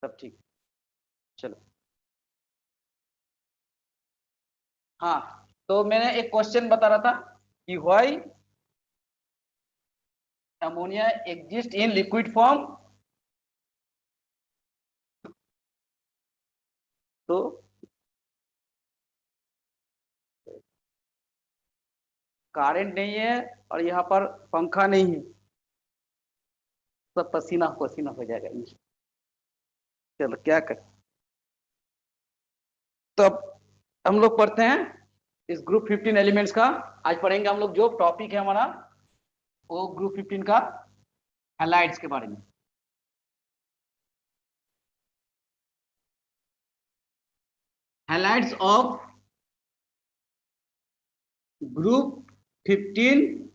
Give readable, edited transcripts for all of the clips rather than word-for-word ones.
सब ठीक। चलो, हाँ, तो मैंने एक क्वेश्चन बता रहा था कि why ammonia exist in liquid form. तो करंट नहीं है और यहाँ पर पंखा नहीं है, सब पसीना पसीना हो जाएगा। चलो क्या करें। तो अब हम लोग पढ़ते हैं इस ग्रुप 15 एलिमेंट्स का। आज पढ़ेंगे हम लोग, जो टॉपिक है हमारा वो ग्रुप 15 का हैलाइड्स के बारे में। Halides of group 15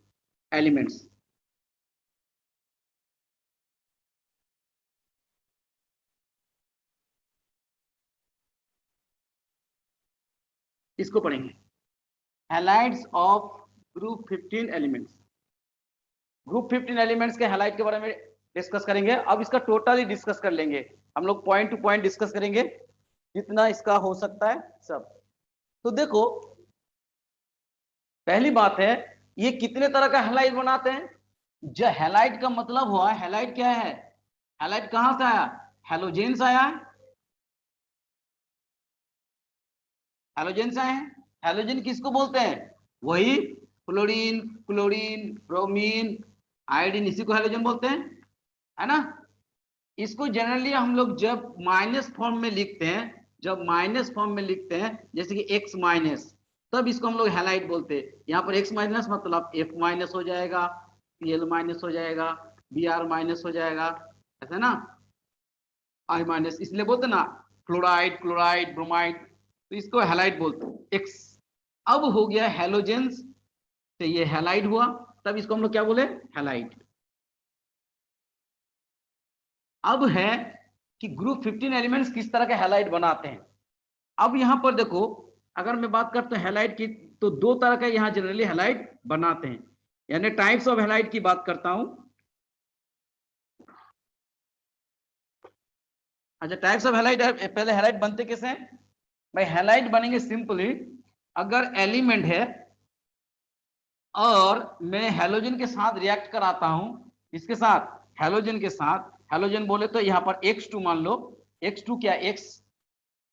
elements. इसको पढ़ेंगे, halides of group 15 elements. Group 15 elements के हैलाइड के बारे में डिस्कस करेंगे। अब इसका टोटली डिस्कस कर लेंगे हम लोग, पॉइंट टू पॉइंट डिस्कस करेंगे जितना इसका हो सकता है सब। तो देखो, पहली बात है, ये कितने तरह का हैलाइड बनाते हैं। जो हैलाइड का मतलब हुआ, हैलाइड क्या है, हैलाइड कहां से आया, हैलोजेन से आया है। हैलोजन से आए हैं। हैलोजन किसको बोलते हैं, वही फ्लोरीन, क्लोरीन, ब्रोमीन, आयोडीन, इसी को हैलोजन बोलते हैं, है ना। इसको जनरली हम लोग जब माइनस फॉर्म में लिखते हैं, जब माइनस फॉर्म में लिखते हैं, जैसे कि एक्स माइनस, तब इसको हम लोग हैलाइड बोलते हैं। यहाँ पर एक्स माइनस मतलब एफ माइनस हो जाएगा, पी एल माइनस हो जाएगा, बी आर माइनस हो जाएगा, ऐसा ना, आई माइनस, इसलिए बोलते ना क्लोराइड, क्लोराइड, ब्रोमाइड, तो इसको हैलाइड बोलते हैं एक्स। अब हो गया हैलोजेंस, तो ये हैलाइड हुआ, तब इसको हम लोग क्या बोले, हैलाइड। अब है कि ग्रुप 15 एलिमेंट्स किस तरह के हैलाइड बनाते हैं। अब यहां पर देखो, अगर मैं बात करता हूं हैलाइड की, तो दो तरह का यहां जनरली हैलाइड बनाते हैं, यानी टाइप्स ऑफ हैलाइड की बात करता हूं। अच्छा, टाइप्स ऑफ हैलाइड, पहले हैलाइड बनते कैसे हैं भाई। हैलाइड बनेंगे सिंपली, अगर एलिमेंट है और मैं हैलोजन के साथ रिएक्ट कराता हूं, इसके साथ, हैलोजन के साथ, हैलोजन बोले तो यहाँ पर X2 मान लो, X2 क्या,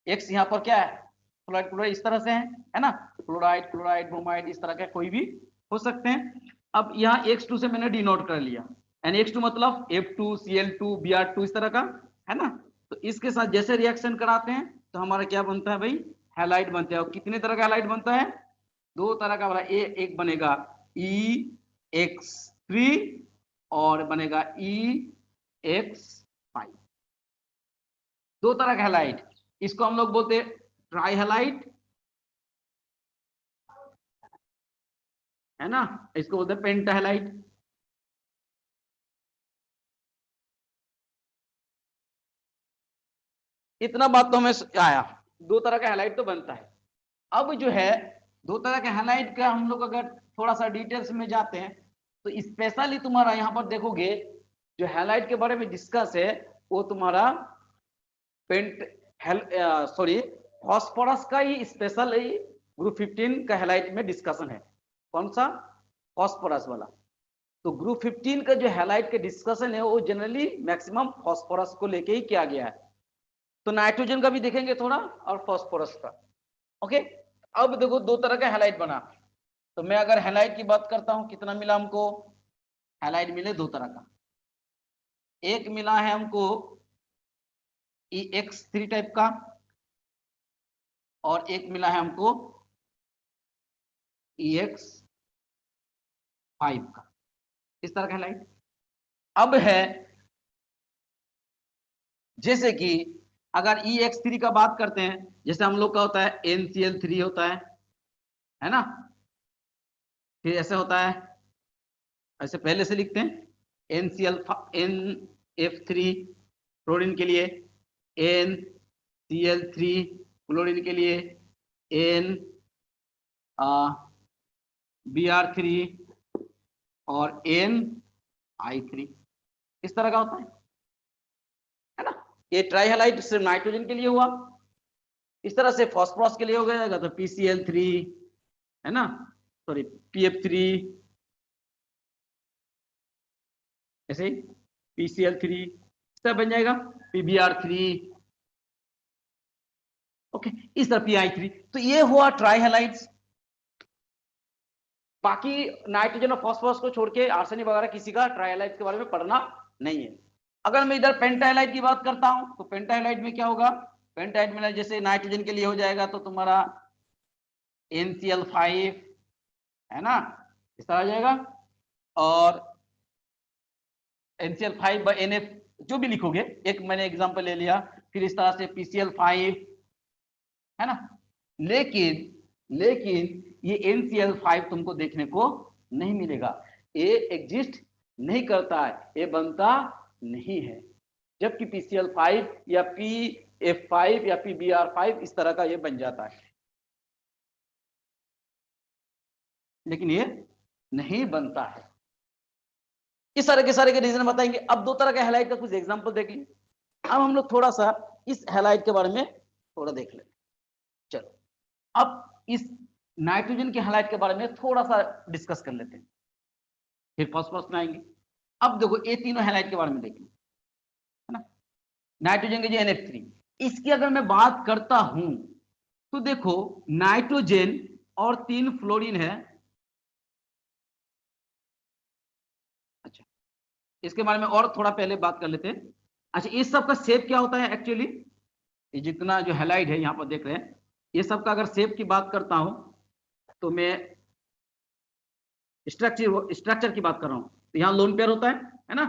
X यहाँ पर क्या है, क्लोराइड, क्लोराइड इस तरह से है ना, क्लोराइड, क्लोराइड, ब्रोमाइड, इस तरह के कोई भी हो सकते हैं। अब यहाँ X2 से मैंने डिनोट कर लिया, यानी X2 मतलब F2, Cl2, Br2 इस तरह का, है ना। तो इसके साथ जैसे रिएक्शन कराते हैं तो हमारा क्या बनता है भाई, हैलाइड बनता है। और कितने तरह का हैलाइड बनता है, दो तरह का बना, एक बनेगा EX3 और बनेगा EX5, दो तरह का हैलाइड। इसको हम लोग बोलते हैं ट्राई हैलाइड, है ना, इसको बोलते हैं पेंटा हैलाइड। इतना बात तो हमें आया, दो तरह का हैलाइड तो बनता है। अब जो है, दो तरह के हैलाइड का हम लोग अगर थोड़ा सा डिटेल्स में जाते हैं, तो स्पेशली तुम्हारा यहाँ पर देखोगे, जो हैलाइड के बारे में डिस्कस है वो तुम्हारा पेंट, सॉरी, फॉस्फोरस का ही स्पेशल ग्रुप 15 का हैलाइड में डिस्कशन है। कौन सा, फॉस्फोरस वाला। तो ग्रुप 15 का जो हैलाइड के डिस्कशन है वो जनरली मैक्सिमम फॉस्फोरस को लेके ही किया गया है। तो नाइट्रोजन का भी देखेंगे थोड़ा और फॉस्फोरस का। ओके, अब देखो दो तरह का हैलाइड बना। तो मैं अगर हैलाइड की बात करता हूं, कितना मिला हमको, हैलाइड मिले दो तरह का। एक मिला है हमको EX3 टाइप का, और एक मिला है हमको EX5 का, इस तरह का हैलाइड। अब है, जैसे कि अगर EX3 का बात करते हैं, जैसे हम लोग का होता है NCl3 होता है ना, फिर ऐसे होता है, ऐसे पहले से लिखते हैं NF3 क्लोरीन के लिए, NCl3 क्लोरीन के लिए, Br3 और NI3, इस तरह का होता है ना। ये ट्राई हैलाइड सिर्फ नाइट्रोजन के लिए हुआ। इस तरह से फॉस्फोरस के लिए हो जाएगा तो PCl3 है ना, सॉरी PF3, ऐसे ही PCl3 सब बन जाएगा, PBr3, ओके, इस तरह PI3। तो ये हुआ ट्राई हैलाइड्स। बाकी नाइट्रोजन और फॉस्फोरस को छोड़ के आर्सेनिक वगैरह किसी का ट्राई हैलाइड्स के बारे में पढ़ना नहीं है। अगर मैं इधर पेंटाइलाइड की बात करता हूं तो पेंटाइलाइड में क्या होगा, पेंटाइलाइड में जैसे नाइट्रोजन के लिए हो जाएगा तो तुम्हारा NCl5 है ना, इस तरह आ जाएगा, और NCl5 NF जो भी लिखोगे, एक मैंने एग्जांपल ले लिया, फिर इस तरह से PCl5 है ना। लेकिन ये NCl5 तुमको देखने को नहीं मिलेगा, ये एग्जिस्ट नहीं करता है, ये बनता नहीं है, जबकि PCl5 या PF5 या PBr5 इस तरह का ये बन जाता है, लेकिन ये नहीं बनता है। इस तरह के सारे के रीजन बताएंगे। अब 2 तरह के हैलाइड का कुछ एग्जांपल देख लीजिए। अब हम लोग थोड़ा सा इस हैलाइड के बारे में थोड़ा देख लें। चलो अब इस नाइट्रोजन के हैलाइड के बारे में थोड़ा सा डिस्कस कर लेते हैं, फिर फॉस्फोरस में आएंगे। अब देखो ये तीनों हैलाइड के बारे में देखें, है ना। नाइट्रोजन के जो NF3, इसकी अगर मैं बात करता हूं तो देखो नाइट्रोजन और 3 फ्लोरीन है। अच्छा, इसके बारे में और थोड़ा पहले बात कर लेते हैं। अच्छा, इस सब का शेप क्या होता है एक्चुअली, ये जितना जो हैलाइड है यहां पर देख रहे हैं, ये सब का अगर शेप की बात करता हूं तो मैं स्ट्रक्चर की बात कर रहा हूं, तो यहां लोन पेयर होता है ना।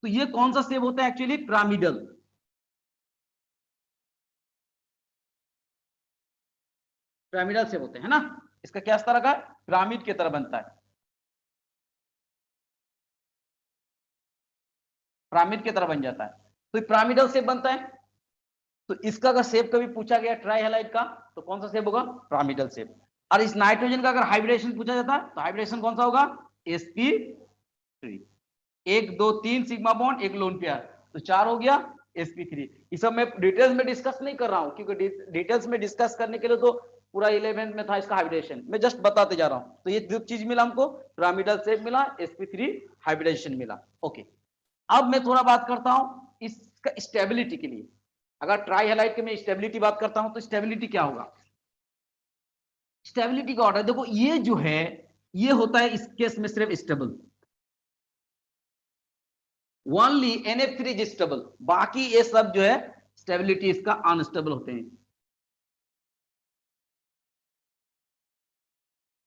तो ये कौन सा शेप होता है एक्चुअली, पिरामिडल, पिरामिडल शेप होते हैं ना। इसका क्या इस तरह का पिरामिड की तरह बनता है, पिरामिड की तरह बन जाता है, तो ये पिरामिडल शेप बनता है। तो इसका अगर शेप कभी पूछा गया ट्राई हैलाइड का तो कौन सा शेप होगा, पिरामिडल शेप। और इस नाइट्रोजन का अगर हाइब्रिडेशन पूछा जाता है तो हाइब्रिडेशन कौन सा होगा, sp3, 1 2 3 सिग्मा बॉन्ड, एक लोन पेयर, तो 4 हो गया sp3। इस सब मैं डिटेल्स में डिस्कस नहीं कर रहा हूं, क्योंकि डिटेल्स में डिस्कस करने के लिए तो पूरा 11th में था इसका हाइब्रिडेशन, मैं जस्ट बताते जा रहा हूं। तो ये जो चीज मिला हमको, पिरामिडल शेप मिला, sp3 हाइब्रिडेशन मिला, ओके। अब मैं थोड़ा बात करता हूं इसका स्टेबिलिटी के लिए। अगर ट्राई हैलाइड के मैं स्टेबिलिटी बात करता हूं तो स्टेबिलिटी क्या होगा, स्टेबिलिटी का ऑर्डर देखो, ये जो है ये होता है इस केस में सिर्फ stable, only NF3 is stable, बाकी ये सब जो है स्टेबिलिटी इसका अनस्टेबल होते हैं,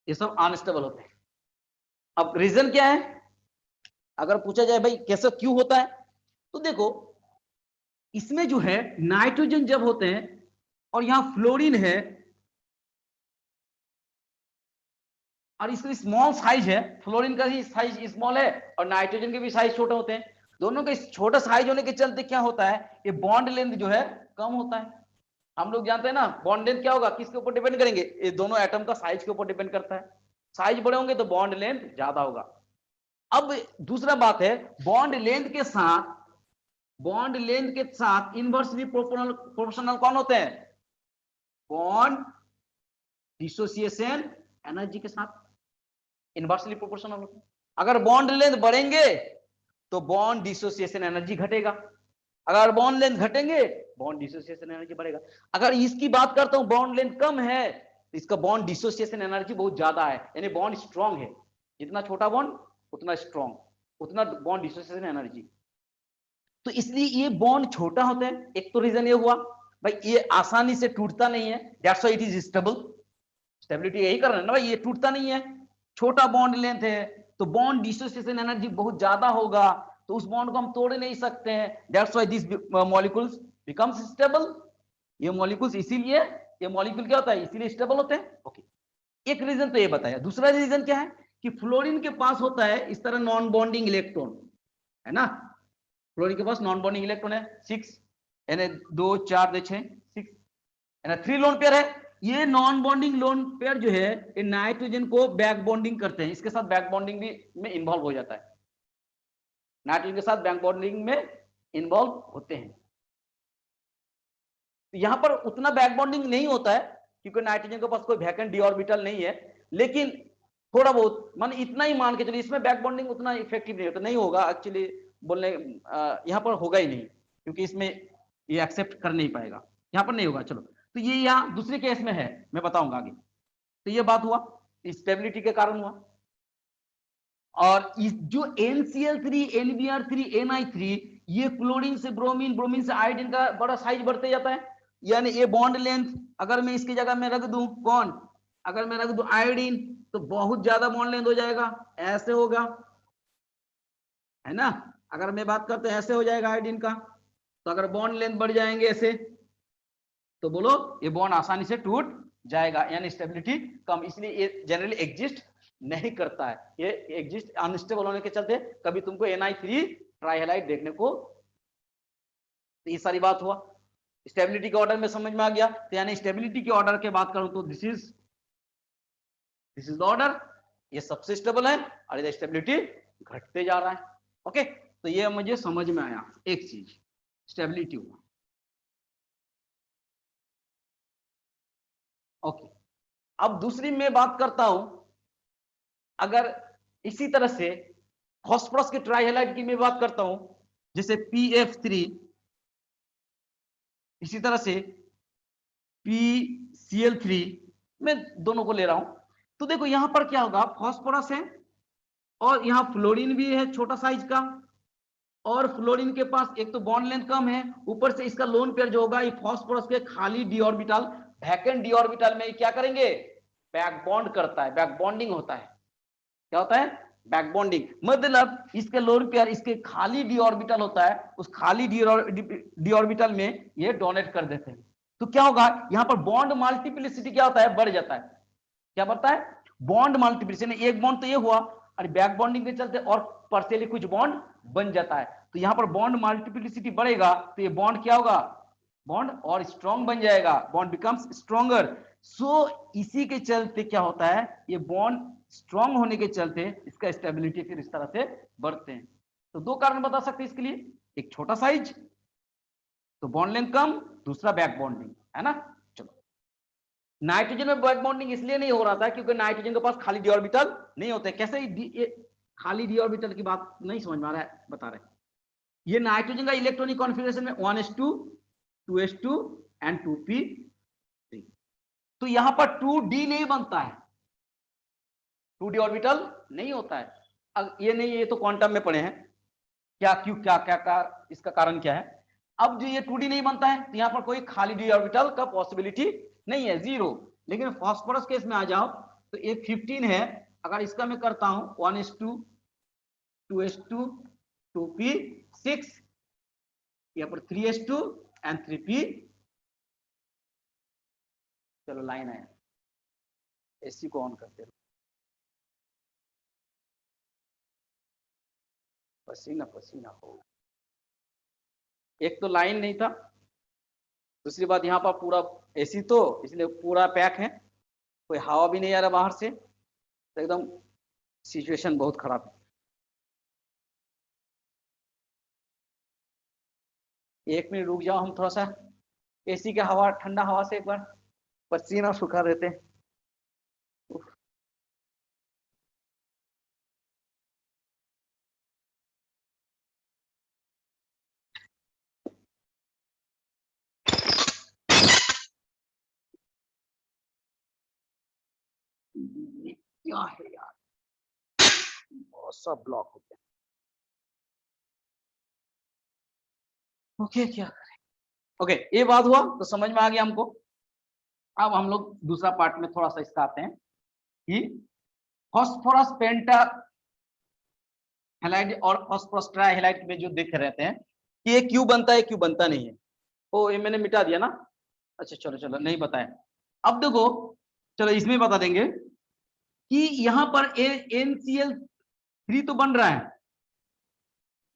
ये सब अनस्टेबल होते हैं। अब रीजन क्या है, अगर पूछा जाए भाई कैसे क्यों होता है, तो देखो इसमें जो है नाइट्रोजन जब होते हैं और यहां फ्लोरीन है और इसका स्मॉल साइज है, फ्लोरीन का ही साइज स्मॉल है और नाइट्रोजन के भी साइज छोटे होते हैं, दोनों के छोटा साइज होने के चलते क्या होता है, ये बॉन्ड लेंथ जो है कम होता है। हम लोग जानते हैं ना बॉन्ड लेंथ क्या होगा, किसके ऊपर डिपेंड करेंगे, ये दोनों एटम का साइज के ऊपर डिपेंड करता है, साइज बड़े होंगे तो बॉन्ड लेंथ ज्यादा होगा। अब दूसरा बात है, बॉन्ड लेंथ के साथ इनवर्सली प्रोपोर्शनल कौन होते हैं, बॉन्ड डिसोसिएशन एनर्जी के साथ इनवर्सली प्रोपोर्शनल होते हैं। अगर बॉन्ड लेंथ बढ़ेंगे तो बॉन्ड डिसोसिएशन एनर्जी घटेगा, अगर बॉन्ड लेंथ घटेंगे बॉन्ड डिसोसिएशन एनर्जी बढ़ेगा। अगर इसकी बात करता हूं बॉन्ड लेंथ कम है तो इसका बॉन्ड डिसोसिएशन एनर्जी बहुत ज्यादा है, यानी बॉन्ड स्ट्रांग है, जितना छोटा बॉन्ड उतना स्ट्रांग, उतना बॉन्ड डिसोसिएशन एनर्जी। तो इसलिए ये बॉन्ड छोटा होता है, एक तो रीजन ये हुआ भाई ये आसानी से टूटता नहीं है, that's why it is stable, stability यही कर रहे हैं ना भाई, ये टूटता नहीं है, छोटा बॉन्ड लेंथ है, तो बॉन्ड डिसोसिएशन एनर्जी बहुत ज्यादा होगा, तो उस बॉन्ड को हम तोड़ नहीं सकते हैं, that's why this molecules becomes stable. ये मॉलिक्यूल्स इसीलिए, ये मॉलिक्यूल क्या होता है इसीलिए स्टेबल होते हैं, ओके। एक रीजन तो ये बताया, दूसरा रीजन क्या है कि फ्लोरीन के पास होता है इस तरह नॉन बॉन्डिंग इलेक्ट्रॉन, है ना, फ्लोरीन के पास नॉन बॉन्डिंग इलेक्ट्रॉन है 6, यानी 2 4 6 6, है ना, 3 लोन पेयर है। ये नॉन बॉन्डिंग लोन पेयर जो है ये नाइट्रोजन को बैक बॉन्डिंग करते हैं, इसके साथ बैक बॉन्डिंग भी में इन्वॉल्व हो जाता है, नाइट्रोजन के साथ बैक बॉन्डिंग में इन्वॉल्व होते हैं। तो यहाँ पर उतना बैक बॉन्डिंग नहीं होता है क्योंकि नाइट्रोजन के पास कोई वैकेंट डी ऑर्बिटल नहीं है, लेकिन थोड़ा बहुत मान इतना ही मान के चलिए, इसमें बैक बॉन्डिंग उतना इफेक्टिव नहीं होता, नहीं होगा एक्चुअली बोलने, यहाँ पर होगा ही नहीं क्योंकि इसमें ये एक्सेप्ट कर नहीं पाएगा, यहाँ पर नहीं होगा। चलो तो ये यहाँ दूसरे केस में है, मैं बताऊंगा आगे। तो ये बात हुआ स्टेबिलिटी के कारण हुआ। और इस जो NCl3, NBr3, NI3, ये क्लोरीन से ब्रोमीन, ब्रोमीन से आयोडीन का बड़ा साइज बढ़ते जाता है, यानी ये बॉन्ड लेंथ अगर मैं इसकी जगह में रख दूं कौन, अगर मैं रख दूं आयोडीन, तो बहुत ज्यादा बॉन्ड लेंथ हो जाएगा, ऐसे होगा, है ना। अगर मैं बात करते हैं ऐसे हो जाएगा आयोडीन का, तो अगर बॉन्ड लेंथ बढ़ जाएंगे ऐसे, तो बोलो ये बॉन्ड आसानी से टूट जाएगा, यानी स्टेबिलिटी कम, इसलिए ये जनरली एग्जिस्ट नहीं करता है, ये एग्जिस्ट अनस्टेबल होने के चलते कभी तुमको Ni3 ट्राइहेलाइड देखने को। तो ये सारी बात हुआ स्टेबिलिटी के ऑर्डर में समझ में आ गया। तो यानी स्टेबिलिटी के ऑर्डर के बात करूं तो दिस इज द ऑर्डर, ये सबसे स्टेबल है और इधर स्टेबिलिटी घटते जा रहा है। ओके, तो ये मुझे समझ में आया एक चीज, स्टेबिलिटी हुआ। ओके, अब दूसरी मैं बात करता हूं, अगर इसी तरह से फास्फोरस के ट्राइहेलाइड की मैं बात करता हूं, जैसे PF3, इसी तरह से PCl3, मैं दोनों को ले रहा हूं, तो देखो यहां पर क्या होगा, फास्फोरस है और यहां फ्लोरीन भी है छोटा साइज का, और फ्लोरीन के पास एक तो बॉन्ड लेंथ कम है, ऊपर से इसका लोन पेयर जो होगा ये फास्फोरस के खाली D orbital, vacant d orbital में क्या करेंगे, बैक बॉन्ड करता है, बैक बॉन्डिंग होता है। क्या होता है, बैक बॉन्डिंग, मतलब इसके लोन पेयर इसके खाली डी ऑर्बिटल होता है, उस खाली डी ऑर्बिटल में ये डोनेट कर देते हैं। तो क्या होगा, यहां पर बॉन्ड मल्टीप्लिसिटी क्या होता है, बढ़ जाता है। क्या बढ़ता है, बॉन्ड मल्टीप्लिसिटी, एक बॉन्ड तो ये हुआ और बैक बॉन्डिंग के चलते और पार्शियली कुछ बॉन्ड बन जाता है, तो यहां पर बॉन्ड मल्टीप्लिसिटी बढ़ेगा तो ये बॉन्ड क्या होगा, बॉन्ड और स्ट्रॉन्ग बन जाएगा, बॉन्ड बिकम्स स्ट्रॉन्गर। सो इसी के चलते क्या होता है, ये बॉन्ड स्ट्रॉन्ग होने के चलते इसका स्टेबिलिटी फिर इस तरह से बढ़ते हैं। तो दो कारण बता सकते हैं इसके लिए, एक छोटा साइज तो बॉन्ड लेंथ कम, दूसरा बैक बॉन्डिंग, है ना। चलो, नाइट्रोजन में बैक बॉन्डिंग इसलिए नहीं हो रहा था क्योंकि नाइट्रोजन के पास खाली डी ऑर्बिटल नहीं होते। कैसे खाली डी ऑर्बिटल की बात नहीं समझ में आ रहा है, बता रहे, ये नाइट्रोजन का इलेक्ट्रॉनिक कॉन्फ़िगरेशन में 1s2 2s2 एंड 2p3, तो यहां पर 2d नहीं बनता है, 2d ऑर्बिटल नहीं होता है। अब ये नहीं, ये तो क्वांटम में पढ़े हैं, क्या क्यों क्या इसका कारण क्या है। अब जो ये 2d नहीं बनता है तो यहां पर कोई खाली डी ऑर्बिटल का पॉसिबिलिटी नहीं है, जीरो। लेकिन फास्फोरस केस में आ जाओ तो ये 15 है, अगर इसका मैं करता हूं 1s2 2s2 2p6, यहाँ पर 3s2 एंड 3p, चलो लाइन है, एसी को ऑन करते रहो, पसीना पसीना हो। एक तो लाइन नहीं था, दूसरी बात यहाँ पर पूरा एसी तो इसलिए पूरा पैक है, कोई हवा भी नहीं आ रहा बाहर से, तो एकदम सिचुएशन बहुत खराब है। एक मिनट रुक जाओ, हम थोड़ा सा एसी के हवा, ठंडा हवा से एक बार पसीना सुखा देते हैं। क्या है यार, बहुत सा ब्लॉक हो गया। ओके, क्या करें। ओके, ये बात हुआ तो समझ में आ गया हमको। अब हम लोग दूसरा पार्ट में थोड़ा सा इसका आते हैं कि फास्फोरस पेंटा हैलाइड और फास्फोरस ट्राइहैलाइड में जो देख रहते हैं कि ये क्यों बनता है क्यों बनता नहीं है। ओ, ये मैंने मिटा दिया ना, अच्छा चलो चलो, नहीं बताया। अब देखो, चलो इसमें बता देंगे कि यहां पर NCl3 तो बन रहा है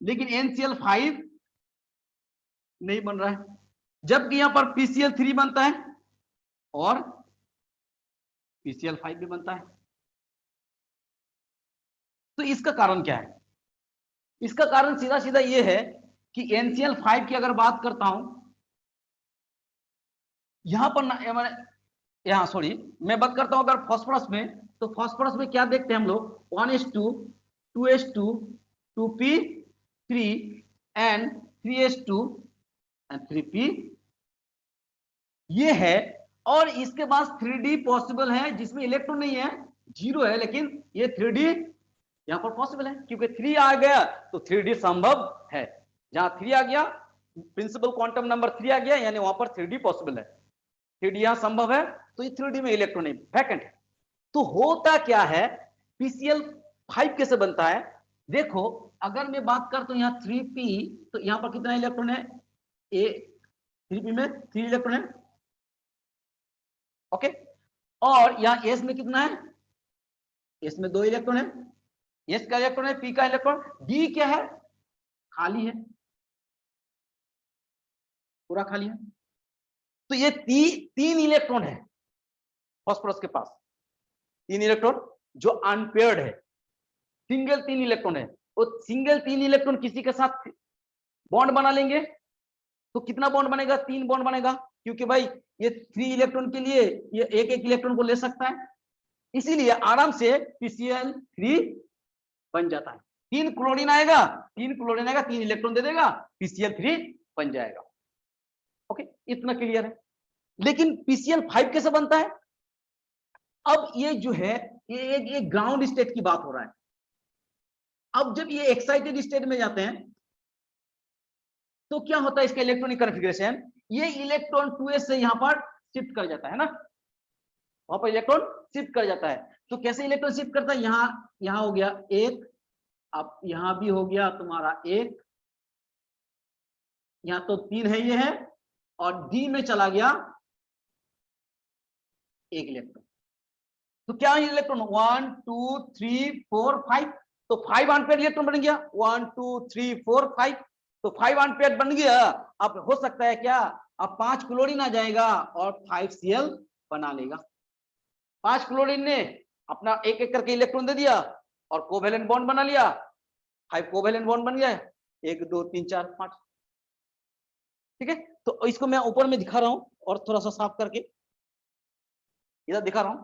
लेकिन NCl5 नहीं बन रहा है, जबकि यहां पर PCl3 बनता है और PCl5 भी बनता है। तो इसका कारण क्या है, इसका कारण सीधा सीधा ये है कि NCl5 की अगर बात करता हूं यहाँ पर ना यहाँ सॉरी मैं बात करता हूं अगर फास्फोरस में, तो फास्फोरस में क्या देखते हैं हम लोग 1s2 2s2 2p3 and 3s2 and 3p ये है। और इसके पास 3d पॉसिबल है जिसमें इलेक्ट्रॉन नहीं है, जीरो है, लेकिन ये 3d यहां पर पॉसिबल है क्योंकि 3 आ गया तो 3d संभव है। जहां 3 आ गया, प्रिंसिपल क्वांटम नंबर 3 आ गया, यानी वहां पर 3d पॉसिबल है, 3d यहां संभव है, तो ये 3d में इलेक्ट्रॉन नहीं, वैकेंट है। तो होता क्या है, पीसीएल 5 कैसे बनता है, देखो अगर मैं बात करता हूं यहां 3p, तो यहां पर कितना इलेक्ट्रॉन है, ए 3p में 3 इलेक्ट्रॉन है, ओके। और यहां एस में कितना है, एस में 2 इलेक्ट्रॉन है, एस का इलेक्ट्रॉन है, पी का इलेक्ट्रॉन, डी क्या है, खाली है, पूरा खाली है। तो ये तीन इलेक्ट्रॉन है फास्फोरस के पास, 3 इलेक्ट्रॉन जो अनपेयर्ड है, सिंगल 3 इलेक्ट्रॉन है। वो सिंगल 3 इलेक्ट्रॉन किसी के साथ बॉन्ड बना लेंगे तो कितना बॉन्ड बनेगा, 3 बॉन्ड बनेगा, क्योंकि भाई ये 3 इलेक्ट्रॉन के लिए ये एक एक इलेक्ट्रॉन को ले सकता है, इसीलिए आराम से PCl3 बन जाता है। 3 क्लोरीन आएगा, 3 क्लोरीन आएगा, 3 इलेक्ट्रॉन दे देगा, PCl3 बन जाएगा। ओके, इतना क्लियर है। लेकिन PCl5 कैसे बनता है, अब ये जो है ये एक ग्राउंड स्टेट की बात हो रहा है। अब जब ये एक्साइटेड स्टेट में जाते हैं तो क्या होता है, इसका इलेक्ट्रॉनिक कॉन्फ़िगरेशन, ये इलेक्ट्रॉन 2s से यहां पर शिफ्ट कर जाता है ना, वहां पर इलेक्ट्रॉन शिफ्ट कर जाता है। तो कैसे इलेक्ट्रॉन शिफ्ट करता है, यहां हो गया एक, अब यहां भी हो गया तुम्हारा एक, यहां तो 3 है, ये है, और डी में चला गया एक इलेक्ट्रॉन। तो क्या इलेक्ट्रॉन 1 2 3 4 5, तो 5 एम्पीयर इलेक्ट्रॉन बन गया, 1 2 3 4 5, तो 5 एम्पीयर बन गया। अब हो सकता है क्या, अब 5 क्लोरीन आ जाएगा और 5Cl बना लेगा। 5 क्लोरीन ने अपना एक एक करके इलेक्ट्रॉन दे दिया और कोवेलेंट बॉन्ड बना लिया, 5 कोवेलेंट बॉन्ड बन गया, 1 2 3 4 5, ठीक है। तो इसको मैं ऊपर में दिखा रहा हूं और थोड़ा सा साफ करके इधर दिखा रहा हूं,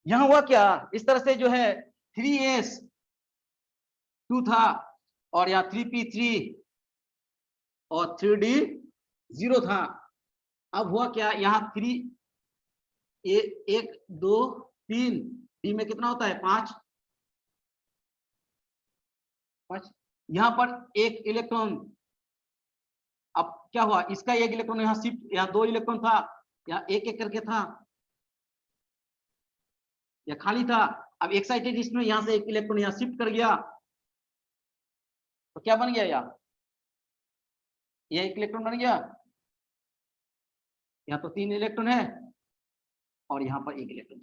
यहां हुआ क्या, इस तरह से जो है 3s2 था और यहाँ 3p3 और 3d 0 था। अब हुआ क्या, यहाँ 3 1 2 3 डी में कितना होता है 5, यहां पर एक इलेक्ट्रॉन, अब क्या हुआ, इसका एक इलेक्ट्रॉन यहाँ शिफ्ट, यहाँ 2 इलेक्ट्रॉन था, यहाँ एक एक करके था, या खाली था। अब एक्साइटेड इसमें यहां से एक इलेक्ट्रॉन यहाँ शिफ्ट कर गया, तो क्या बन गया, यह एक इलेक्ट्रॉन बन गया, यहाँ तो 3 इलेक्ट्रॉन है और यहाँ पर एक इलेक्ट्रॉन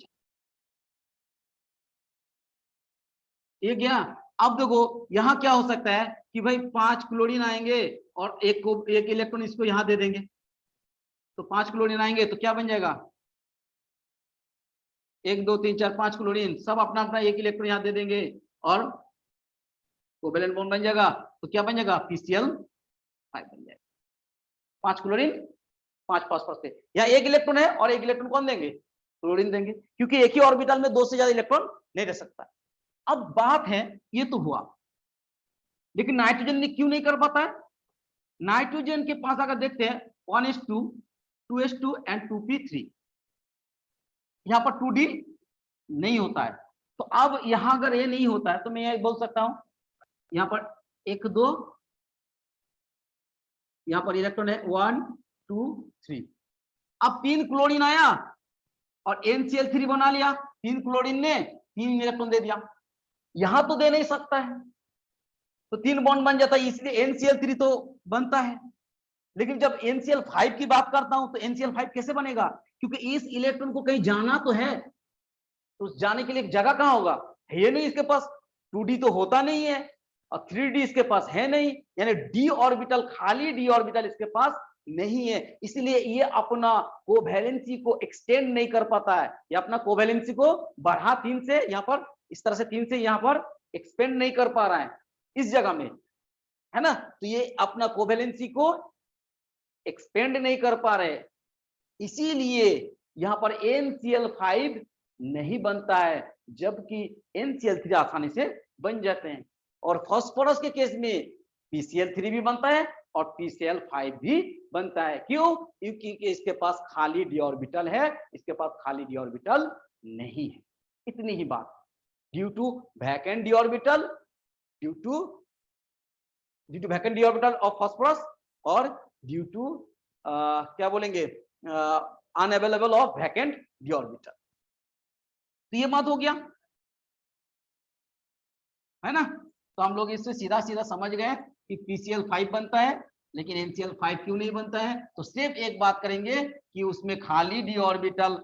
ये गया। अब देखो यहाँ क्या हो सकता है कि भाई 5 क्लोरीन आएंगे और एक इलेक्ट्रॉन इसको यहाँ दे देंगे, तो 5 क्लोरीन आएंगे तो क्या बन जाएगा, 1 2 3 4 5 क्लोरीन सब अपना अपना एक इलेक्ट्रॉन यहाँ दे देंगे और कोवेलेंट बॉन्ड बन जाएगा, तो क्या बन जाएगा, PCl5 बन जाएगा। 5 क्लोरीन 5 फास्फोरस थे, यहाँ एक इलेक्ट्रॉन है और एक इलेक्ट्रॉन कौन देंगे, क्लोरीन देंगे, क्योंकि एक ही ऑर्बिटल में 2 से ज्यादा इलेक्ट्रॉन नहीं रह सकता। अब बात है, ये तो हुआ, लेकिन नाइट्रोजन ने क्यों नहीं कर पाता है, नाइट्रोजन के पास अगर देखते हैं 1s2 2s2 एंड 2p3, यहाँ पर 2d नहीं होता है। तो अब यहां अगर ये नहीं होता है तो मैं ये बोल सकता हूं, यहाँ पर 1 2, यहाँ पर इलेक्ट्रॉन है 1 2 3, अब 3 क्लोरीन आया और NCl3 बना लिया, 3 क्लोरीन ने 3 इलेक्ट्रॉन दे दिया, यहां तो दे नहीं सकता है, तो 3 बॉन्ड बन जाता है, इसलिए NCl3 तो बनता है। लेकिन जब NCl5 की बात करता हूं तो NCl5 कैसे बनेगा, क्योंकि इस इलेक्ट्रॉन को कहीं जाना तो है, तो उस जाने के लिए एक जगह कहां होगा, है ये नहीं इसके पास, 2d तो होता नहीं है और 3d इसके पास है नहीं, यानी d ऑर्बिटल, खाली d ऑर्बिटल इसके पास नहीं है, इसलिए ये अपना कोवैलेंसी को एक्सटेंड नहीं कर पाता है, ये अपना कोवैलेंसी को बढ़ा 3 से यहाँ पर, इस तरह से 3 से यहाँ पर एक्सपेंड नहीं कर पा रहा है इस जगह में। है ना। तो ये अपना कोवेलेंसी को एक्सपेंड नहीं कर पा रहे, इसीलिए यहां पर NCl5 नहीं बनता है, जबकि NCl3 आसानी से बन जाते हैं। और फास्फोरस के केस में PCl3 भी बनता है और PCl5 भी बनता है। क्यों? क्योंकि इसके पास खाली d ऑर्बिटल है, इसके पास खाली d ऑर्बिटल नहीं है। इतनी ही बात। Due to vacant d orbital, due to vacant d orbital of phosphorus, और ड्यू टू क्या बोलेंगे, unavailable of vacant d orbital. तो ये बात हो गया, है ना। तो हम लोग इससे सीधा सीधा समझ गए कि PCl5 बनता है, लेकिन NCl5 क्यों नहीं बनता है। तो सिर्फ एक बात करेंगे कि उसमें खाली d ऑर्बिटल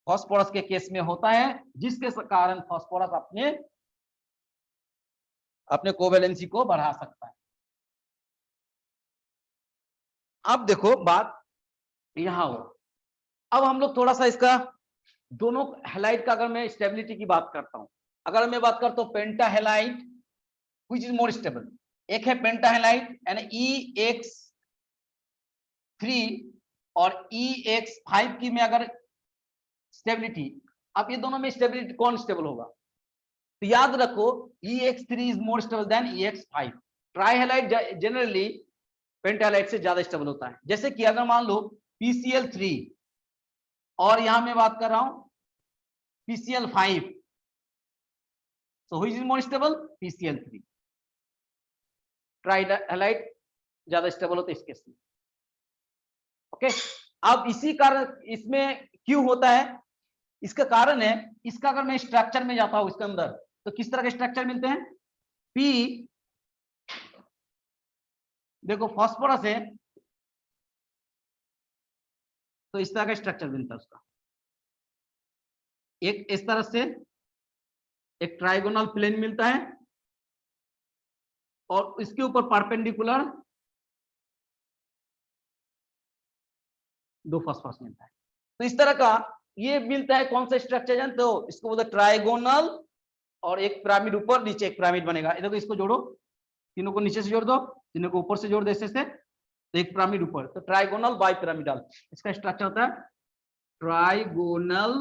फास्फोरस के केस में होता है, जिसके कारण फास्फोरस अपने कोवेलेंसी को बढ़ा सकता है। अब देखो बात यहां हो, अब हम लोग थोड़ा सा इसका दोनों हैलाइड का, अगर मैं स्टेबिलिटी की बात करता हूं, अगर मैं बात करता हूं penta halide which is more stable, एक है पेंटा हैलाइड यानी EX3 और EX5 की में अगर स्टेबिलिटी, अब ये दोनों में स्टेबिलिटी कौन स्टेबल होगा, तो याद रखो EX3 is more stable than EX5। Tri halide generally pentahalide से ज्यादा स्टेबल होता है। जैसे कि अगर मान लो PCl3 और यहां मैं बात कर रहा हूं PCl5, so which is more stable? PCl3। Try halide ज्यादा स्टेबल होता है इस केस में। ओके, अब इसी कारण इसमें क्यों होता है, इसका कारण है, इसका अगर मैं स्ट्रक्चर में जाता हूं इसके अंदर, तो किस तरह के स्ट्रक्चर मिलते हैं। P देखो फास्फोरस है तो इस तरह का स्ट्रक्चर मिलता है उसका, एक इस तरह से एक ट्राइगोनल प्लेन मिलता है और इसके ऊपर परपेंडिकुलर दो फास्फोरस मिलता है। तो इस तरह का ये मिलता है, कौन सा स्ट्रक्चर जानते हो, इसको बोलते हैं ट्राइगोनल, और एक पिरामिड ऊपर नीचे एक पिरामिड बनेगा। देखो इसको जोड़ो, तीनों को नीचे से जोड़ दो, तीनों को ऊपर से जोड़ दो ऐसे से, तो एक पिरामिड ऊपर, तो ट्राइगोनल बाई पिरामिडल इसका स्ट्रक्चर होता है, ट्राइगोनल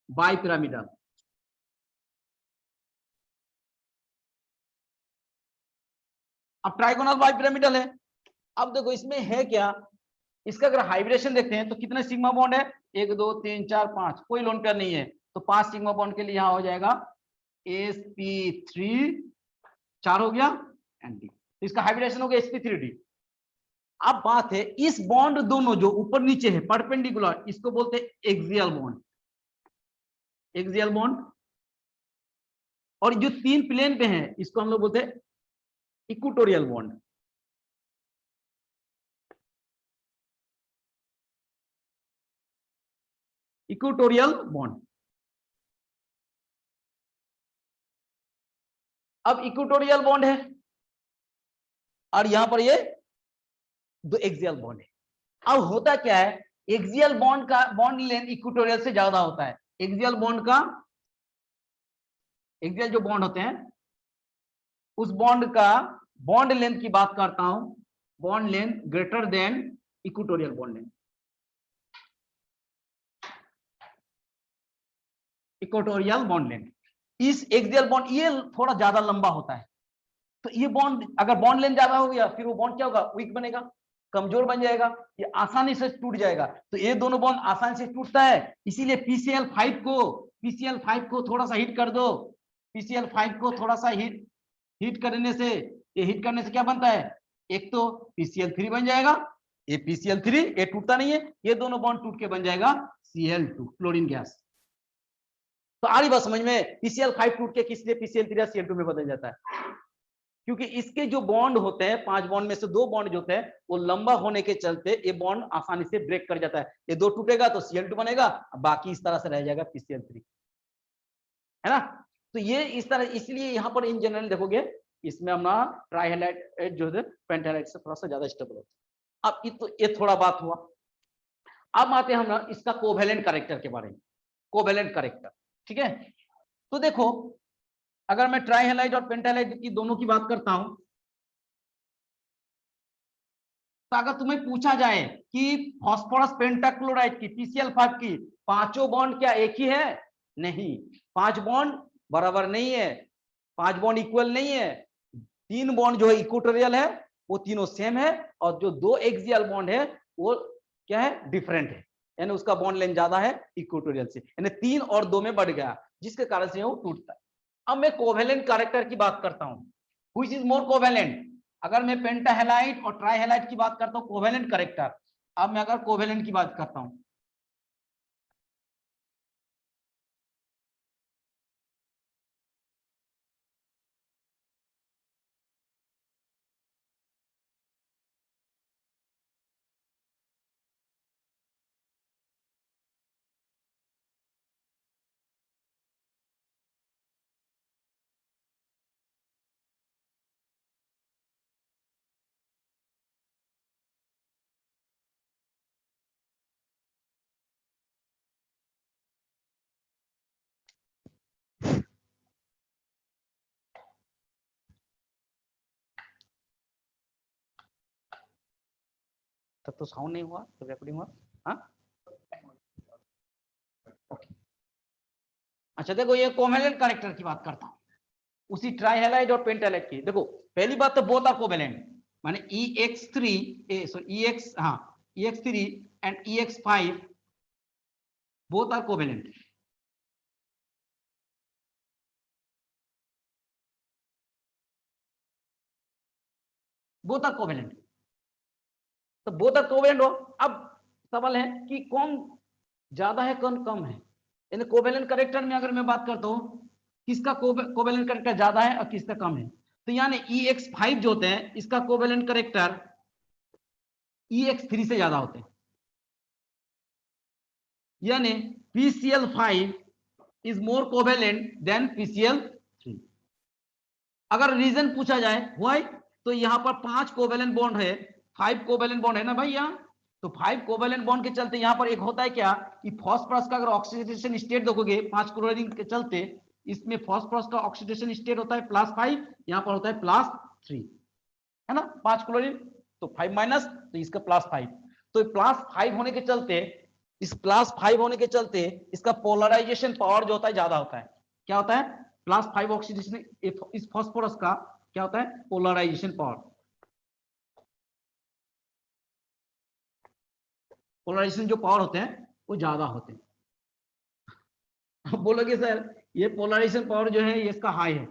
बाई पिरामिडल। अब ट्राइगोनल बाई पिरामिडल है, अब देखो इसमें है क्या, इसका अगर हाइब्रिडेशन देखते हैं तो कितने सिग्मा बॉन्ड है, 1 2 3 4 5, कोई लोन पेयर नहीं है, तो 5 सिग्मा बॉन्ड के लिए यहां हो जाएगा sp3, 4 हो गया एंड तो इसका हाइब्रिडेशन हो गया sp3d। अब बात है इस बॉन्ड दोनों जो ऊपर नीचे है परपेंडिकुलर, इसको बोलते हैं एक्सियल बॉन्ड, एक्सियल बॉन्ड, और जो तीन प्लेन पे हैं इसको हम लोग बोलते हैं इक्वेटोरियल बॉन्ड। इक्वेटोरियल बॉन्ड, अब इक्वेटोरियल बॉन्ड है और यहां पर ये दो एक्सियल बॉन्ड है। अब होता क्या है, एक्सियल बॉन्ड का बॉन्ड लेंथ इक्वेटोरियल से ज्यादा होता है। एक्सियल बॉन्ड का, एक्सियल जो बॉन्ड होते हैं उस बॉन्ड का बॉन्ड लेंथ की बात करता हूं, bond length greater than equatorial bond length, equatorial bond length. इस एक्सियल बॉन्ड ये थोड़ा ज्यादा लंबा होता है, तो ये बॉन्ड अगर बॉन्ड लेंथ ज्यादा हो गया फिर वो बॉन्ड क्या होगा, वीक बनेगा, कमजोर बन जाएगा, ये आसानी से टूट जाएगा। तो ये दोनों बॉन्ड आसानी से टूटता है, इसीलिए PCl5 को थोड़ा सा हिट कर दो, PCl5 को थोड़ा सा हिट करने से, ये हिट करने से क्या बनता है, एक तो PCl3 बन जाएगा, ये PCl3 ये टूटता नहीं है, ये दोनों बॉन्ड टूट के बन जाएगा Cl2 क्लोरीन गैस। तो आ रही बात समझ में, PCl5 टूट के किस लिए PCl3 या Cl2 में बदल जाता है, क्योंकि इसके जो बॉन्ड होते हैं 5 बॉन्ड में से 2 बॉन्ड जो होते हैं वो लंबा होने के चलते ये बॉन्ड आसानी से ब्रेक कर जाता है, ये 2 टूटेगा तो Cl2 बनेगा, बाकी इस तरह से रह जाएगा PCl3, है ना। तो ये इस तरह, इसलिए यहां पर इन जनरल देखोगे इसमें अपना ट्राइहैलाइड जो है पेंटाहैलाइड से थोड़ा सा ज्यादा स्टेबल होता है। अब तो ये थोड़ा बात हुआ, अब आते हैं हम इसका कोवेलेंट कैरेक्टर के बारे में, कोवेलेंट कैरेक्टर, ठीक है। तो देखो अगर मैं ट्राई हैलाइड और पेंटालाइड की दोनों की बात करता हूं, तो अगर तुम्हें पूछा जाए कि फास्फोरस पेंटाक्लोराइड की PCl5 की पांचों बॉन्ड क्या एक ही है? नहीं, 5 बॉन्ड बराबर नहीं है, 5 बॉन्ड इक्वल नहीं है। 3 बॉन्ड जो है इक्वेटोरियल है, वो तीनों सेम है, और जो 2 एक्सियल बॉन्ड है वो क्या है? डिफरेंट है, यानी उसका बॉन्ड लेंथ ज्यादा है इक्वेटोरियल से, यानी 3 और 2 में बढ़ गया, जिसके कारण से वो टूटता है। अब मैं कोवेलेंट कैरेक्टर की बात करता हूं, व्हिच इज मोर कोवेलेंट। अगर मैं पेंटाहेलाइड और ट्राइहेलाइड की बात करता हूं कोवेलेंट कैरेक्टर, अब मैं अगर कोवेलेंट की बात करता हूं, तब तो साउंड नहीं हुआ, तो रिकॉर्डिंग हुआ। हाँ, अच्छा देखो, ये कोवेलेंट कैरेक्टर की बात करता हूं, उसी ट्राइहेलाइड और पेंटाहेलाइड की। देखो पहली बात तो बोथ आर कोवेलेंट, माने EX3 and EX5 both are covalent. Both are covalent, तो बोथ आर कोवेलेंट हो। अब सवाल है कि कौन ज्यादा है कौन कम है, यानी कोवेलेंट कैरेक्टर में अगर मैं बात करता हूं किसका कोवेलेंट कैरेक्टर ज्यादा है और किसका कम है, तो यानी EX5 जो होते हैं इसका कोवेलेंट कैरेक्टर EX3 से ज्यादा होते हैं, यानी PCl5 is more covalent then PCl3। अगर रीजन पूछा जाए व्हाई, तो यहां पर 5 कोवेलेंट बॉन्ड है, 5 कोवेलेंट बॉन्ड है ना भाई यहाँ, तो 5 कोवेलेंट बॉन्ड के चलते यहां पर एक होता है क्या कि फास्फोरस का अगर ऑक्सीडेशन स्टेट देखोगे 5 क्लोरीन के चलते, इसमें फास्फोरस का ऑक्सीडेशन स्टेट होता है +5, यहां पर होता है +3, है ना, 5 क्लोरीन, तो 5 माइनस, तो इसका +5, तो +5 होने के चलते, इस +5 होने के चलते इसका पोलराइजेशन पावर जो होता है ज्यादा होता है। क्या होता है? +5 ऑक्सीडेशन, इस फास्फोरस का क्या होता है? Polarization power. पोलराइजेशन जो पावर होते हैं वो ज्यादा होते हैं। अब बोलोगे सर ये पोलराइजेशन पावर जो है ये इसका हाई है,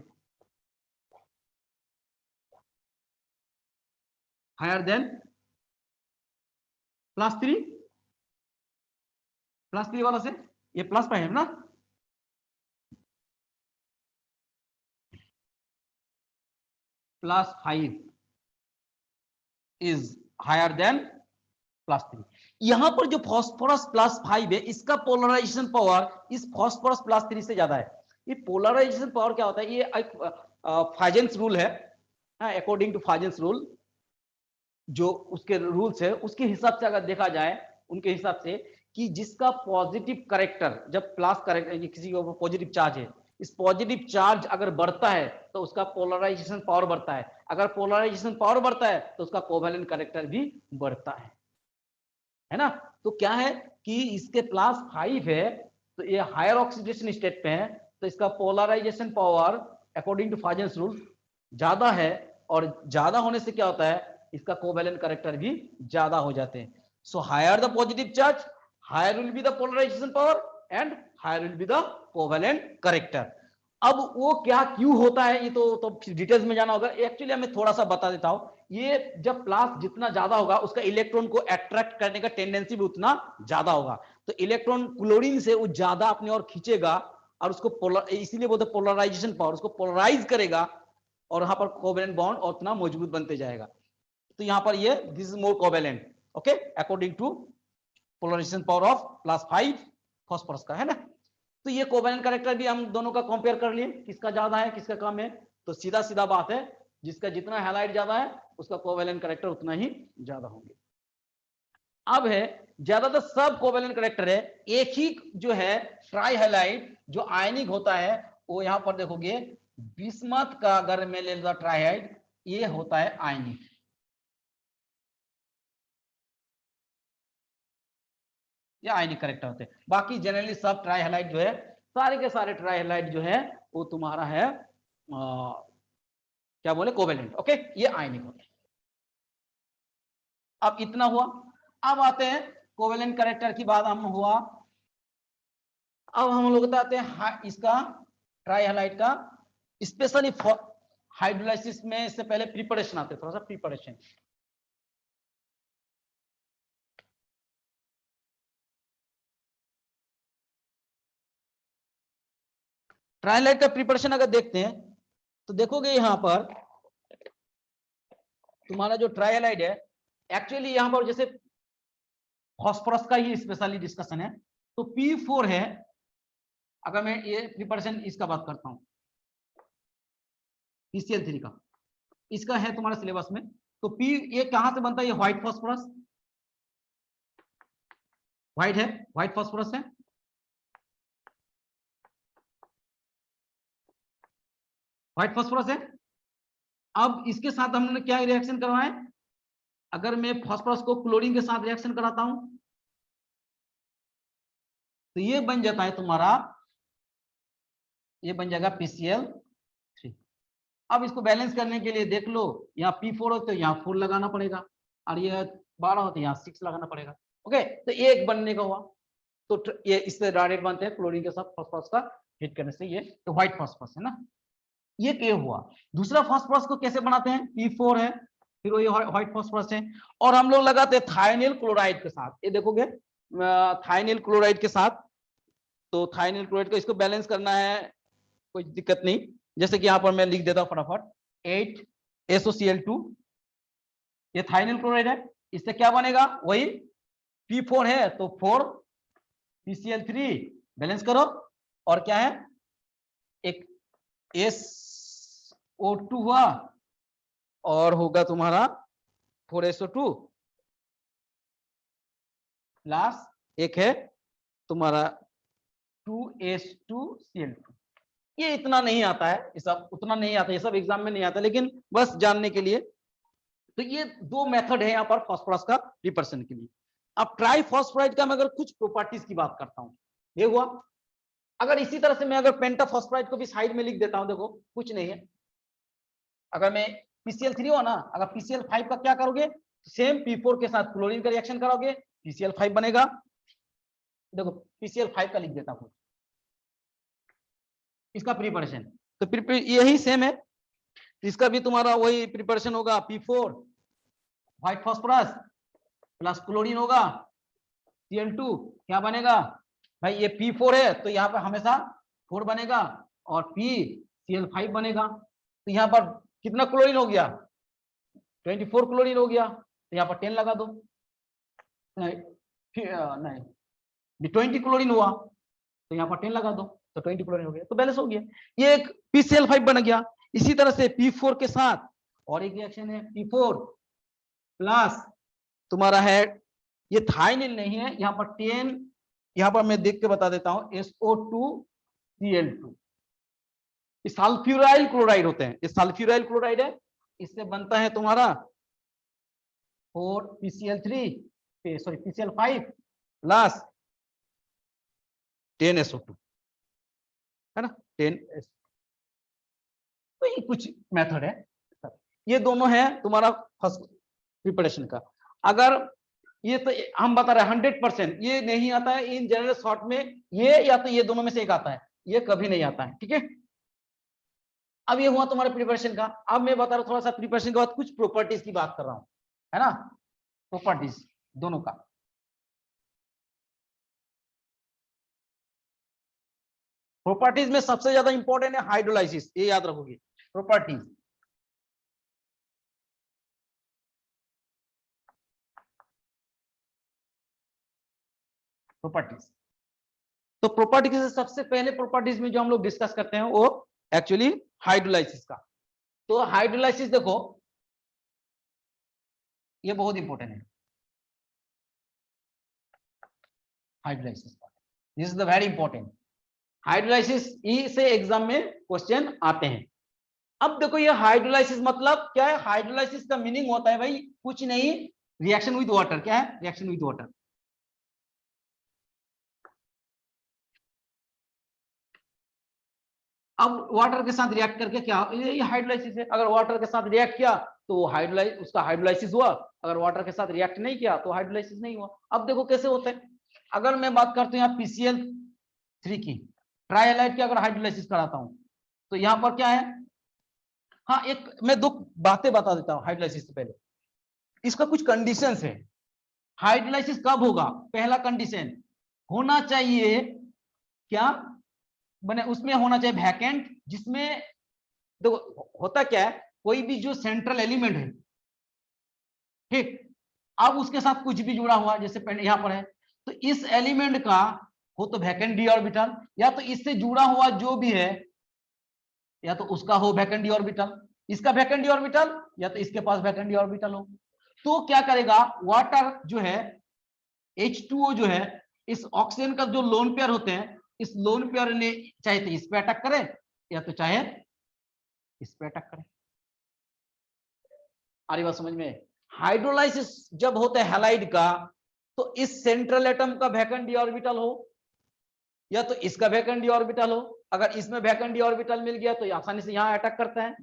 हायर देन +3, +3 वाला से ये +5 है ना, +5 इज हायर देन +3। यहां पर जो फास्फोरस +5 है इसका पोलराइजेशन पावर इस फास्फोरस +3 से ज्यादा है। ये पोलराइजेशन पावर क्या होता है? ये एक फाजेंस रूल है, अकॉर्डिंग टू फाजेंस रूल, जो उसके रूल्स है उसके हिसाब से अगर देखा जाए, उनके हिसाब से कि जिसका पॉजिटिव करेक्टर, जब प्लस करेक्टर किसी के ऊपर पॉजिटिव चार्ज है, इस पॉजिटिव चार्ज अगर बढ़ता है तो उसका पोलराइजेशन पावर बढ़ता है, अगर पोलराइजेशन पावर बढ़ता है तो उसका कोवेलेंट करेक्टर भी बढ़ता है ना। तो क्या है कि इसके +5 है, तो ये हायर ऑक्सीडेशन स्टेट पे है, तो इसका polarization power according to Fajans rule ज्यादा है, और ज्यादा होने से क्या होता है? इसका कोवेलेंट कैरेक्टर भी ज्यादा हो जाते हैं। So higher the positive charge, higher will be the polarization power and higher will be the covalent character. अब वो क्या क्यों होता है ये तो डिटेल्स में जाना होगा, एक्चुअली मैं थोड़ा सा बता देता हूं। ये जब प्लस जितना ज्यादा होगा उसका इलेक्ट्रॉन को अट्रैक्ट करने का टेंडेंसी भी उतना ज्यादा होगा, तो इलेक्ट्रॉन क्लोरीन से वो ज्यादा अपनी ओर खींचेगा, और उसको इसीलिए बोलते पोलराइजेशन पावर, उसको पोलराइज करेगा, और वहां पर कोवेलेंट बॉन्ड और उतना मजबूत बनते जाएगा। तो यहां पर ये this is more covalent, okay, according to polarization power of +5 phosphorus का, है ना। तो ये कोवेलेंट कैरेक्टर भी हम दोनों का कंपेयर कर लिए, किसका ज्यादा है किसका कम है, तो सीधा सीधा बात है, जिसका जितना हैलाइड ज्यादा है उसका कोवेलेंट कैरेक्टर उतना ही ज्यादा होंगे। अब है ज्यादातर सब कोवेलेंट कैरेक्टर है, एक ही जो है ट्राई हैलाइड जो आयनिक होता है, वो यहां पर देखोगे बिस्मथ का अगर मैं ले लेता ट्राइहाइड, ये होता है आयनिक, ये आयनिक करेक्टर होते हैं। बाकी जनरली सब ट्राइहैलाइड जो है, सारे के सारे ट्राइहैलाइड जो है वो तुम्हारा है क्या बोले, कोवेलेंट। ओके, ये आयनिक होते हैं। अब इतना हुआ। अब आते हैं कोवेलेंट करेक्टर की बात हम हुआ। अब हम लोग बताते हैं इसका ट्राइहैलाइड का स्पेशली हाइड्रोलाइसिस में। इससे पहले प्रिपरेशन आते हैं, थोड़ा सा प्रिपरेशन। ट्राइहैलाइड का प्रिपरेशन अगर देखते हैं तो देखोगे यहां पर तुम्हारा जो ट्राइहैलाइड है, एक्चुअली यहां पर जैसे फास्फोरस का ही स्पेशली डिस्कशन है, तो P4 है। अगर मैं ये प्रिपरेशन इसका बात करता हूं, PCl3 का, इसका है तुम्हारे सिलेबस में। तो P ये कहां से बनता है, ये व्हाइट फास्फोरस, व्हाइट है, व्हाइट फास्फोरस है। व्हाइट फास्फोरस है। अब इसके साथ हमने क्या रिएक्शन करवाए, अगर मैं फास्फोरस को क्लोरीन के साथ रिएक्शन कराता हूं तो ये बन जाता है तुम्हारा, ये बन जाएगा PCl3। अब इसको बैलेंस करने के लिए देख लो, यहाँ P4 हो तो यहाँ 4 लगाना पड़ेगा, और ये 12 हो तो यहाँ 6 लगाना पड़ेगा। ओके, तो एक बनने का हुआ। तो ये इससे डायरेक्ट बनते हैं क्लोरीन के साथ फास्फोरस का हिट करने से, ये तो व्हाइट फास्फोरस है ना, ये के हुआ। दूसरा फास्फोरस को कैसे बनाते हैं, P4 है, फिर वो ये व्हाइट फास्फोरस है, और हम लोग लगाते हैं थायोनिल क्लोराइड के साथ। ये देखोगे थायोनिल क्लोराइड के साथ, तो थायोनिल क्लोराइड को इसको बैलेंस करना है, कोई दिक्कत नहीं। जैसे कि यहां पर मैं लिख देता हूं फटाफट, 8SOCl2, ये थायोनिल क्लोराइड है। इससे क्या बनेगा, वही P4 है तो 4 PCl3, बैलेंस करो, और क्या है, एक SO2 हुआ, और होगा तुम्हारा 4SO2 प्लस एक है तुम्हारा 2S2Cl2। ये इतना नहीं आता है, ये सब उतना नहीं आता, ये सब एग्जाम में नहीं आता, लेकिन बस जानने के लिए। तो ये दो मेथड है यहाँ पर फास्फोरस का प्रिपरेशन के लिए। अब ट्राइफॉस्फोराइड का मैं अगर कुछ प्रॉपर्टीज की बात करता हूं, ये हुआ। अगर इसी तरह से मैं अगर पेंटाफॉस्फोराइड को भी साइड में लिख देता हूं, देखो कुछ नहीं है। अगर मैं PCl3 हो ना, अगर PCl5 का क्या करोगे, सेम P4 के साथ क्लोरीन का रिएक्शन करोगे, PCl5 बनेगा। देखो PCl5 का लिख देता हूं इसका प्रिपरेशन, तो यही सेम है, इसका भी तुम्हारा वही प्रिपरेशन होगा, P4 white phosphorus plus chlorine होगा, Cl2 क्या बनेगा भाई, ये P4 है तो यहाँ पर हमेशा 4 बनेगा, और PCl5 बनेगा। तो यहाँ पर कितना क्लोरीन हो गया, 24 क्लोरीन हो गया, तो यहाँ पर 10 लगा दो। नहीं 20 क्लोरीन हुआ तो यहाँ पर 10 लगा दो, तो 20 क्लोरीन हो गया, तो बैलेंस हो गया। ये एक PCl5 बन गया। इसी तरह से P4 के साथ और एक रिएक्शन है, P4 प्लस तुम्हारा है, ये थाइनिल नहीं है, यहाँ पर 10, यहाँ पर मैं देख के बता देता हूं, SO2Cl2, सल्फ्यूराइल क्लोराइड होते हैं, ये सल्फ्यूराइल क्लोराइड है। इससे बनता है तुम्हारा 4 PCl3 sorry PCl5 plus 10SO2 है ना, 10S। तो ये कुछ मेथड है, ये दोनों है तुम्हारा फर्स्ट प्रिपरेशन का। अगर ये तो हम बता रहे हैं 100% ये नहीं आता है इन जनरल शॉर्ट में, ये या तो ये दोनों में से एक आता है, ये कभी नहीं आता है, ठीक है। अब ये हुआ तुम्हारे प्रिपरेशन का। अब मैं बता रहा हूं थोड़ा सा प्रिपरेशन के बाद कुछ प्रॉपर्टीज की बात कर रहा हूं, है ना, प्रॉपर्टीज दोनों का। प्रॉपर्टीज में सबसे ज्यादा इंपॉर्टेंट है हाइड्रोलाइसिस, ये याद रखोगे, प्रॉपर्टीज। प्रॉपर्टीज, तो प्रॉपर्टीज से सबसे पहले प्रॉपर्टीज में जो हम लोग डिस्कस करते हैं वो एक्चुअली हाइड्रोलाइसिस का। तो हाइड्रोलाइसिस देखो, ये बहुत इंपॉर्टेंट है हाइड्रोलाइसिस का, this is the very important. Hydrolysis ई से एग्जाम में क्वेश्चन आते हैं। अब देखो ये हाइड्रोलाइसिस मतलब क्या है? हाइड्रोलाइसिस का मीनिंग होता है भाई कुछ नहीं, रिएक्शन विद वाटर। क्या है? Reaction with water. अब वाटर के साथ रिएक्ट करके क्या, ये हाइड्रोलाइसिस है। अगर वाटर के साथ रिएक्ट किया तो हाइड्रोलाइज उसका हाइड्रोलाइसिस हुआ, अगर वाटर के साथ रिएक्ट नहीं किया तो हाइड्रोलाइसिस नहीं हुआ। अब देखो कैसे होते हैं। अगर मैं बात करता हूं यहाँ PCl3 की, ट्राइहाइलाइट की अगर हाइड्रोलाइसिस कराता हूं तो यहाँ पर क्या है, हाँ एक मैं दो बातें बता देता हूँ हाइड्रोलाइसिस से पहले। इसका कुछ कंडीशंस है। हाइड्रोलाइसिस कब होगा? पहला कंडीशन होना चाहिए क्या बने, उसमें होना चाहिए वैकेंट, जिसमें देखो होता क्या है, कोई भी जो सेंट्रल एलिमेंट है, ठीक, अब उसके साथ कुछ भी जुड़ा हुआ जैसे यहां पर है, तो इस एलिमेंट का हो तो वैकेंट डी ऑर्बिटल, या तो इससे जुड़ा हुआ जो भी है या तो उसका हो वैकेंट डी ऑर्बिटल, इसका वैकेंट डी ऑर्बिटल या तो इसके पास वैकेंट डी ऑर्बिटल हो। तो क्या करेगा वाटर जो है H2O जो है, इस ऑक्सीजन का जो लोन पेयर होते हैं, इस लोन पेयर ने चाहे तो इस पे अटैक करे या तो चाहे इस पे अटैक करे। आ रही बात समझ में? हाइड्रोलाइसिस जब होता है हैलाइड का, तो इस सेंट्रल एटम का वैकेंट डी ऑर्बिटल हो या तो इसका वैकेंट डी ऑर्बिटल हो। अगर इसमें वैकेंट डी ऑर्बिटल मिल गया तो ये आसानी से यहां अटैक करता है।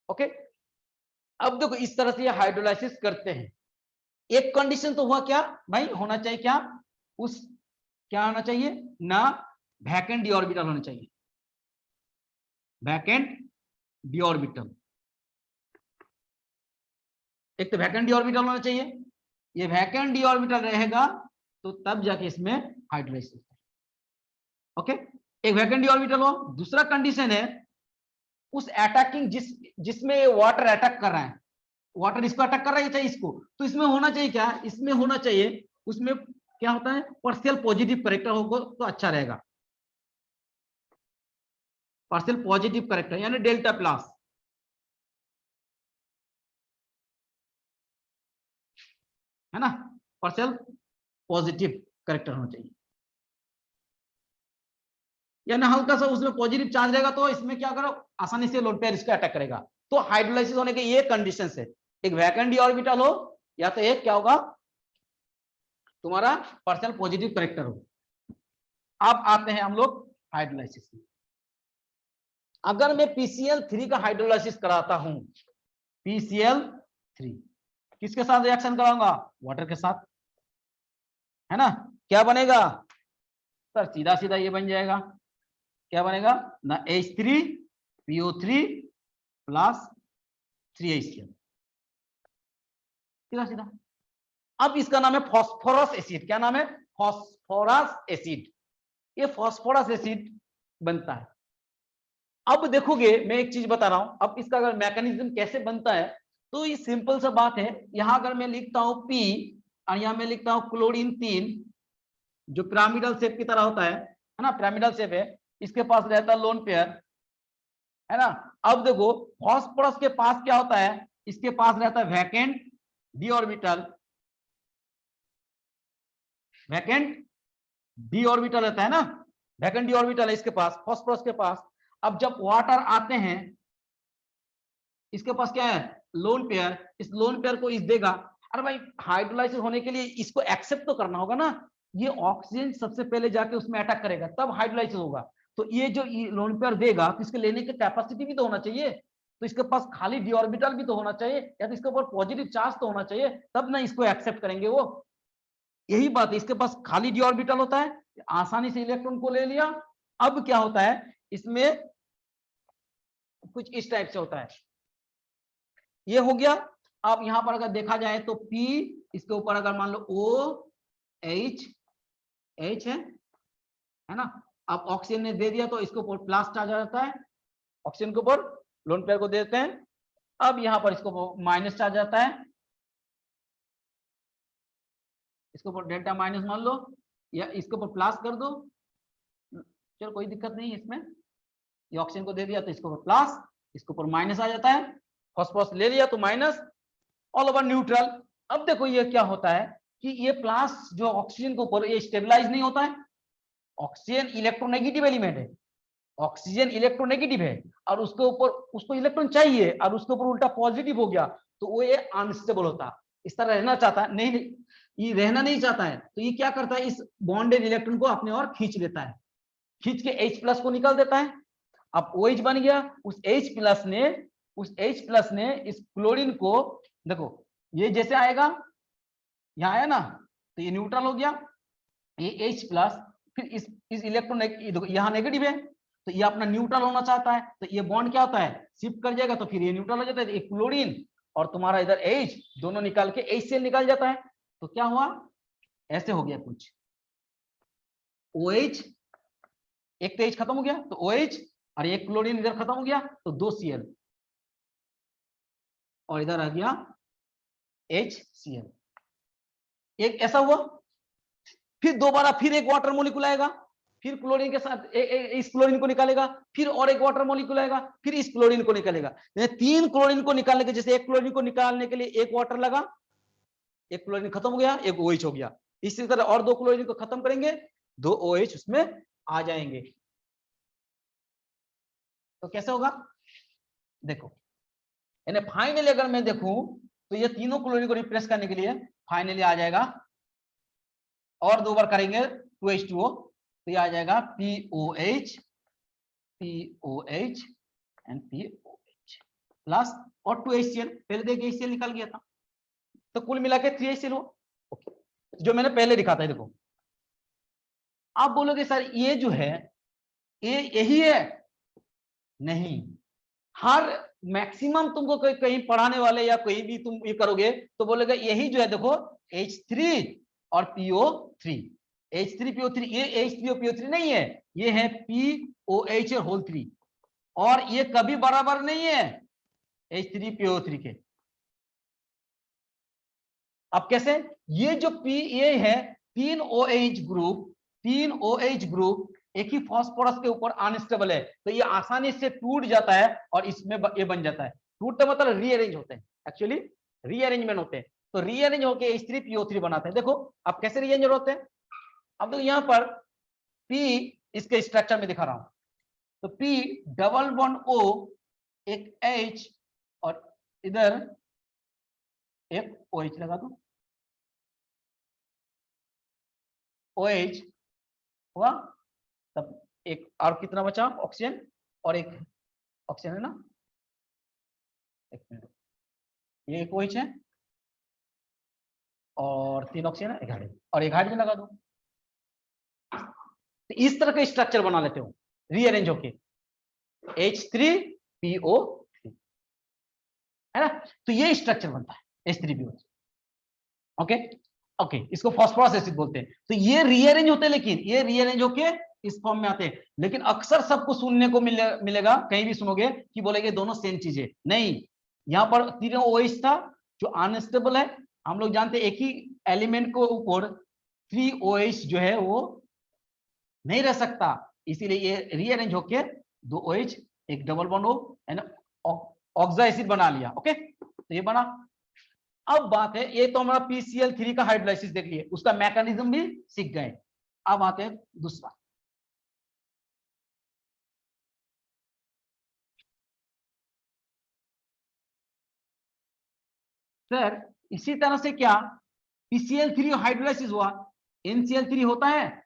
ओके, अब देखो इस तरह से ये हाइड्रोलाइसिस करते हैं। एक कंडीशन तो हुआ क्या भाई, होना चाहिए क्या, उस क्या होना चाहिए ना, वैकेंट डी ऑर्बिटल होना चाहिए, वैकेंट डी ऑर्बिटल। एक तो वैकेंट डी ऑर्बिटल होना चाहिए, ये वैकेंट डी ऑर्बिटल रहेगा तो तब जाके इसमें हाइड्रोलाइसिस। ओके, एक वैकेंट डी ऑर्बिटल हो। दूसरा कंडीशन है उस अटैकिंग जिसमें वाटर अटैक कर रहा है, वाटर इसको अटैक कर रहा है चाहे इसको, तो इसमें होना चाहिए क्या, इसमें होना चाहिए उसमें क्या होता है पार्शियल पॉजिटिव करेक्टर होगा तो अच्छा रहेगा। पार्शियल पॉजिटिव करेक्टर यानी डेल्टा प्लस, है ना, पार्शियल पॉजिटिव करेक्टर होना चाहिए, यानी हल्का सा उसमें पॉजिटिव चार्ज रहेगा तो इसमें क्या करो आसानी से लोन पेयर इसको अटैक करेगा। तो हाइड्रोलाइसिस होने के ये कंडीशन है, एक वैकेंट डी ऑर्बिटल हो या तो एक क्या होगा तुम्हारा पार्शियल पॉजिटिव करेक्टर हो। अब आते हैं हम लोग हाइड्रोलाइसिस में। अगर मैं PCl3 का हाइड्रोलाइसिस कराता हूं, PCl3 किसके साथ रिएक्शन कराऊंगा, वाटर के साथ, है ना, क्या बनेगा सर, सीधा सीधा ये बन जाएगा, क्या बनेगा ना, H3PO3 प्लस 3HCl, सीधा सीधा। अब इसका नाम है फॉस्फोरस एसिड। क्या नाम है, फॉस्फोरस एसिड। ये फॉस्फोरस एसिड बनता है। अब देखोगे मैं एक चीज बता रहा हूं, अब इसका अगर मैकेनिज्म कैसे बनता है तो ये सिंपल सा बात है। यहां अगर मैं लिखता हूं P और यहां मैं लिखता हूं क्लोरीन 3, जो पिरामिडल शेप की तरह होता है ना, पिरामिडल शेप है, इसके पास रहता है लोन पेयर, है ना। अब देखो फॉस्फोरस के पास क्या होता है, इसके पास रहता है vacant d orbital, vacant d orbital रहता है ना, वैकेंट डी ऑर्बिटल है इसके पास, फॉस्फोरस के पास। अब जब वाटर आते हैं इसके पास क्या है लोन पेयर, इस लोन पेयर को इस देगा। अरे भाई हाइड्रोलाइसिस होने के लिए इसको एक्सेप्ट तो करना होगा ना, ये ऑक्सीजन सबसे पहले जाके उसमें अटैक करेगा तब हाइड्रोलाइसिस होगा। तो ये जो लोन पेयर देगा तो इसके लेने की कैपेसिटी भी तो होना चाहिए, तो इसके पास खाली डी ऑर्बिटल भी तो होना चाहिए या तो इसके ऊपर पॉजिटिव चार्ज तो होना चाहिए, तब ना इसको एक्सेप्ट करेंगे वो। यही बात है, इसके पास खाली डी ऑर्बिटल होता है, आसानी से इलेक्ट्रॉन को ले लिया। अब क्या होता है इसमें कुछ इस टाइप से होता है, ये हो गया। अब यहां पर अगर देखा जाए तो P, इसके ऊपर अगर मान लो OH है ना। अब ऑक्सीजन ने दे दिया तो इसके ऊपर प्लस चार्ज आ जाता है, ऑक्सीजन के ऊपर लोन पेयर को देते हैं। अब यहां पर इसको माइनस चार्ज आता है, इसके ऊपर डेल्टा माइनस मान लो या इसके ऊपर प्लस कर दो, चलो कोई दिक्कत नहीं है इसमें। ये ऑक्सीजन को दे दिया तो इसके ऊपर प्लस, इसके ऊपर माइनस आ जाता है, फॉस्फोरस ले लिया तो माइनस, ऑल ओवर न्यूट्रल। अब देखो ये क्या होता है कि ये प्लस जो ऑक्सीजन के ऊपर ये स्टेबलाइज नहीं होता है, ऑक्सीजन इलेक्ट्रोनेगेटिव एलिमेंट है, ऑक्सीजन इलेक्ट्रोनेगेटिव है और उसके ऊपर उसको इलेक्ट्रॉन चाहिए और उसके ऊपर उल्टा पॉजिटिव हो गया तो वो ये अनस्टेबल होता है, इस तरह रहना चाहता है नहीं, ये रहना नहीं चाहता है, तो ये क्या करता है, इस बॉन्डेड इलेक्ट्रॉन को अपने और खींच लेता है, खींच के H+ को निकाल देता है। अब OH बन गया, उस H+ ने इस क्लोरीन को, देखो ये जैसे आएगा, यहाँ आया ना, तो ये न्यूट्रल हो गया, ये H+, फिर इस इलेक्ट्रॉन यहाँ नेगेटिव है तो ये अपना न्यूट्रल होना चाहता है, तो ये बॉन्ड क्या होता है, शिफ्ट कर जाएगा, तो फिर ये न्यूट्रल हो जाता है, एक क्लोरीन और तुम्हारा इधर H दोनों निकाल के HCl निकाल जाता है। तो क्या हुआ, ऐसे हो गया कुछ, OH, एक तो H खत्म हो गया तो OH और एक क्लोरीन इधर खत्म हो गया तो 2 Cl और इधर आ गया HCl, एक ऐसा हुआ। फिर दोबारा फिर एक वाटर मॉलिक्यूल आएगा, फिर क्लोरीन के साथ इस क्लोरीन को निकालेगा, फिर और एक वाटर मॉलिक्यूल आएगा, फिर इस क्लोरीन को निकालेगा, 3 क्लोरीन को निकालने के, जैसे एक क्लोरीन को निकालने के लिए एक वाटर लगा, एक क्लोरीन खत्म हो गया, एक OH हो गया, इसी तरह और 2 क्लोरीन को खत्म करेंगे, 2 OH उसमें आ जाएंगे। तो कैसे होगा, देखो यानी फाइनली अगर मैं देखूं तो ये तीनों क्लोरीन को रिप्लेस करने के लिए फाइनली आ जाएगा, और 2 बार करेंगे 2H2O, तो ये आ जाएगा POH एंड POH प्लस और 2HCl, पहले देखिए HCl निकल गया था, तो कुल मिला के 3HCl हो, जो मैंने पहले दिखा था। देखो आप बोलोगे सर ये जो है ये यही है, नहीं, हर मैक्सिमम तुमको कहीं पढ़ाने वाले या कहीं भी तुम ये करोगे तो बोलेगा यही जो है, देखो H3 और PO3, H3 PO3, ये H3 और PO3 नहीं है, ये है POH और होल 3, और ये कभी बराबर नहीं है H3 PO3 के। अब कैसे, ये जो ये है 3 OH ग्रुप एक ही फास्फोरस के ऊपर अनस्टेबल है, तो ये आसानी से टूट जाता है और इसमें ये बन जाता है, टूटता मतलब रीअरेंज होते हैं, एक्चुअली रीअरेंजमेंट होते हैं, तो रीअरेंज होके H3 PO3 बनाते हैं। देखो अब कैसे रीअरेंज होते हैं, अब देखो यहाँ पर P इसके स्ट्रक्चर में दिखा रहा हूं, तो P डबल बॉन्ड O, एक H और इधर एक OH लगा दो, OH हुआ, तब एक और कितना बचा, ऑक्सीजन और एक ऑक्सीजन है ना, एक मिनट, ये एक OH है और 3 ऑक्सीजन है, एक हाइड्रोजन और एक हाइड्रोजन लगा दो, तो इस तरह का स्ट्रक्चर बना लेते हो रीअरेंज होके H3PO3, है ना, तो ये स्ट्रक्चर बनता है H3PO3। ओके ओके, इसको फास्फोरस एसिड बोलते हैं। तो ये रीअरेंज होते हैं, लेकिन ये रीअरेंज होके इस फॉर्म में आते हैं, लेकिन अक्सर सबको सुनने को मिलेगा, कहीं भी सुनोगे कि बोलेंगे दोनों सेम चीजें, नहीं, यहाँ पर तीनों OH था जो अनस्टेबल है, हम लोग जानते हैं एक ही एलिमेंट को ऊपर 3 OH जो है वो नहीं रह सकता, इसीलिए ये रीअरेंज होके 2 OH एक डबल बॉन्ड हो ऑक्सा एसिड बना लिया। ओके, तो ये बना। अब बात है, ये तो हमारा PCl3 का हाइड्रोलाइसिस देख लिए, उसका मैकेनिज्म भी सीख गए। अब आते हैं दूसरा, सर इसी तरह से क्या PCl3 हाइड्रोलाइसिस हुआ, NCl3 होता है,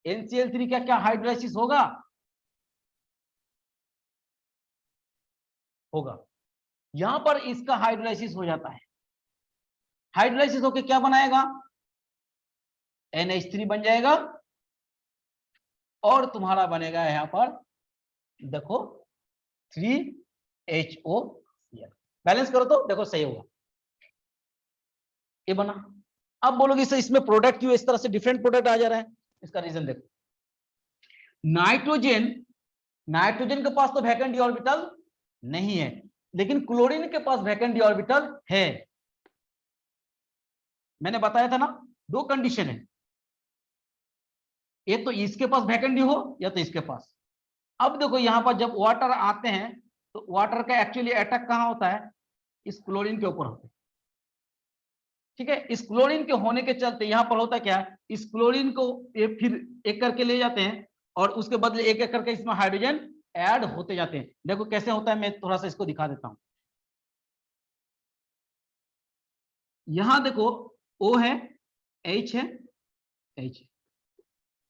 NCl3 क्या क्या हाइड्रोलाइसिस होगा, होगा, यहां पर इसका हाइड्रोलाइसिस हो जाता है, हाइड्रोलाइसिस होकर क्या बनाएगा, NH3 बन जाएगा और तुम्हारा बनेगा यहां पर देखो 3HOCl, बैलेंस करो तो देखो सही होगा, ये बना। अब बोलोगे सर इसमें प्रोडक्ट क्यों इस तरह से डिफरेंट प्रोडक्ट आ जा रहा है, इसका रीजन देखो, नाइट्रोजन के पास तो वैकेंट ऑर्बिटल नहीं है, लेकिन क्लोरीन के पास वैकेंट ऑर्बिटल है। मैंने बताया था ना, 2 कंडीशन है, ये तो इसके पास वैकेंट हो या तो इसके पास। अब देखो यहां पर जब वाटर आते हैं तो वाटर का एक्चुअली अटैक कहां होता है, इस क्लोरीन के ऊपर होता है, ठीक है। इस क्लोरीन के होने के चलते यहाँ पर होता क्या है, इस क्लोरीन को ये फिर एक करके ले जाते हैं और उसके बदले एक एक करके इसमें हाइड्रोजन ऐड होते जाते हैं। देखो कैसे होता है, मैं थोड़ा सा इसको दिखा देता हूं। यहां देखो O है, H है, H।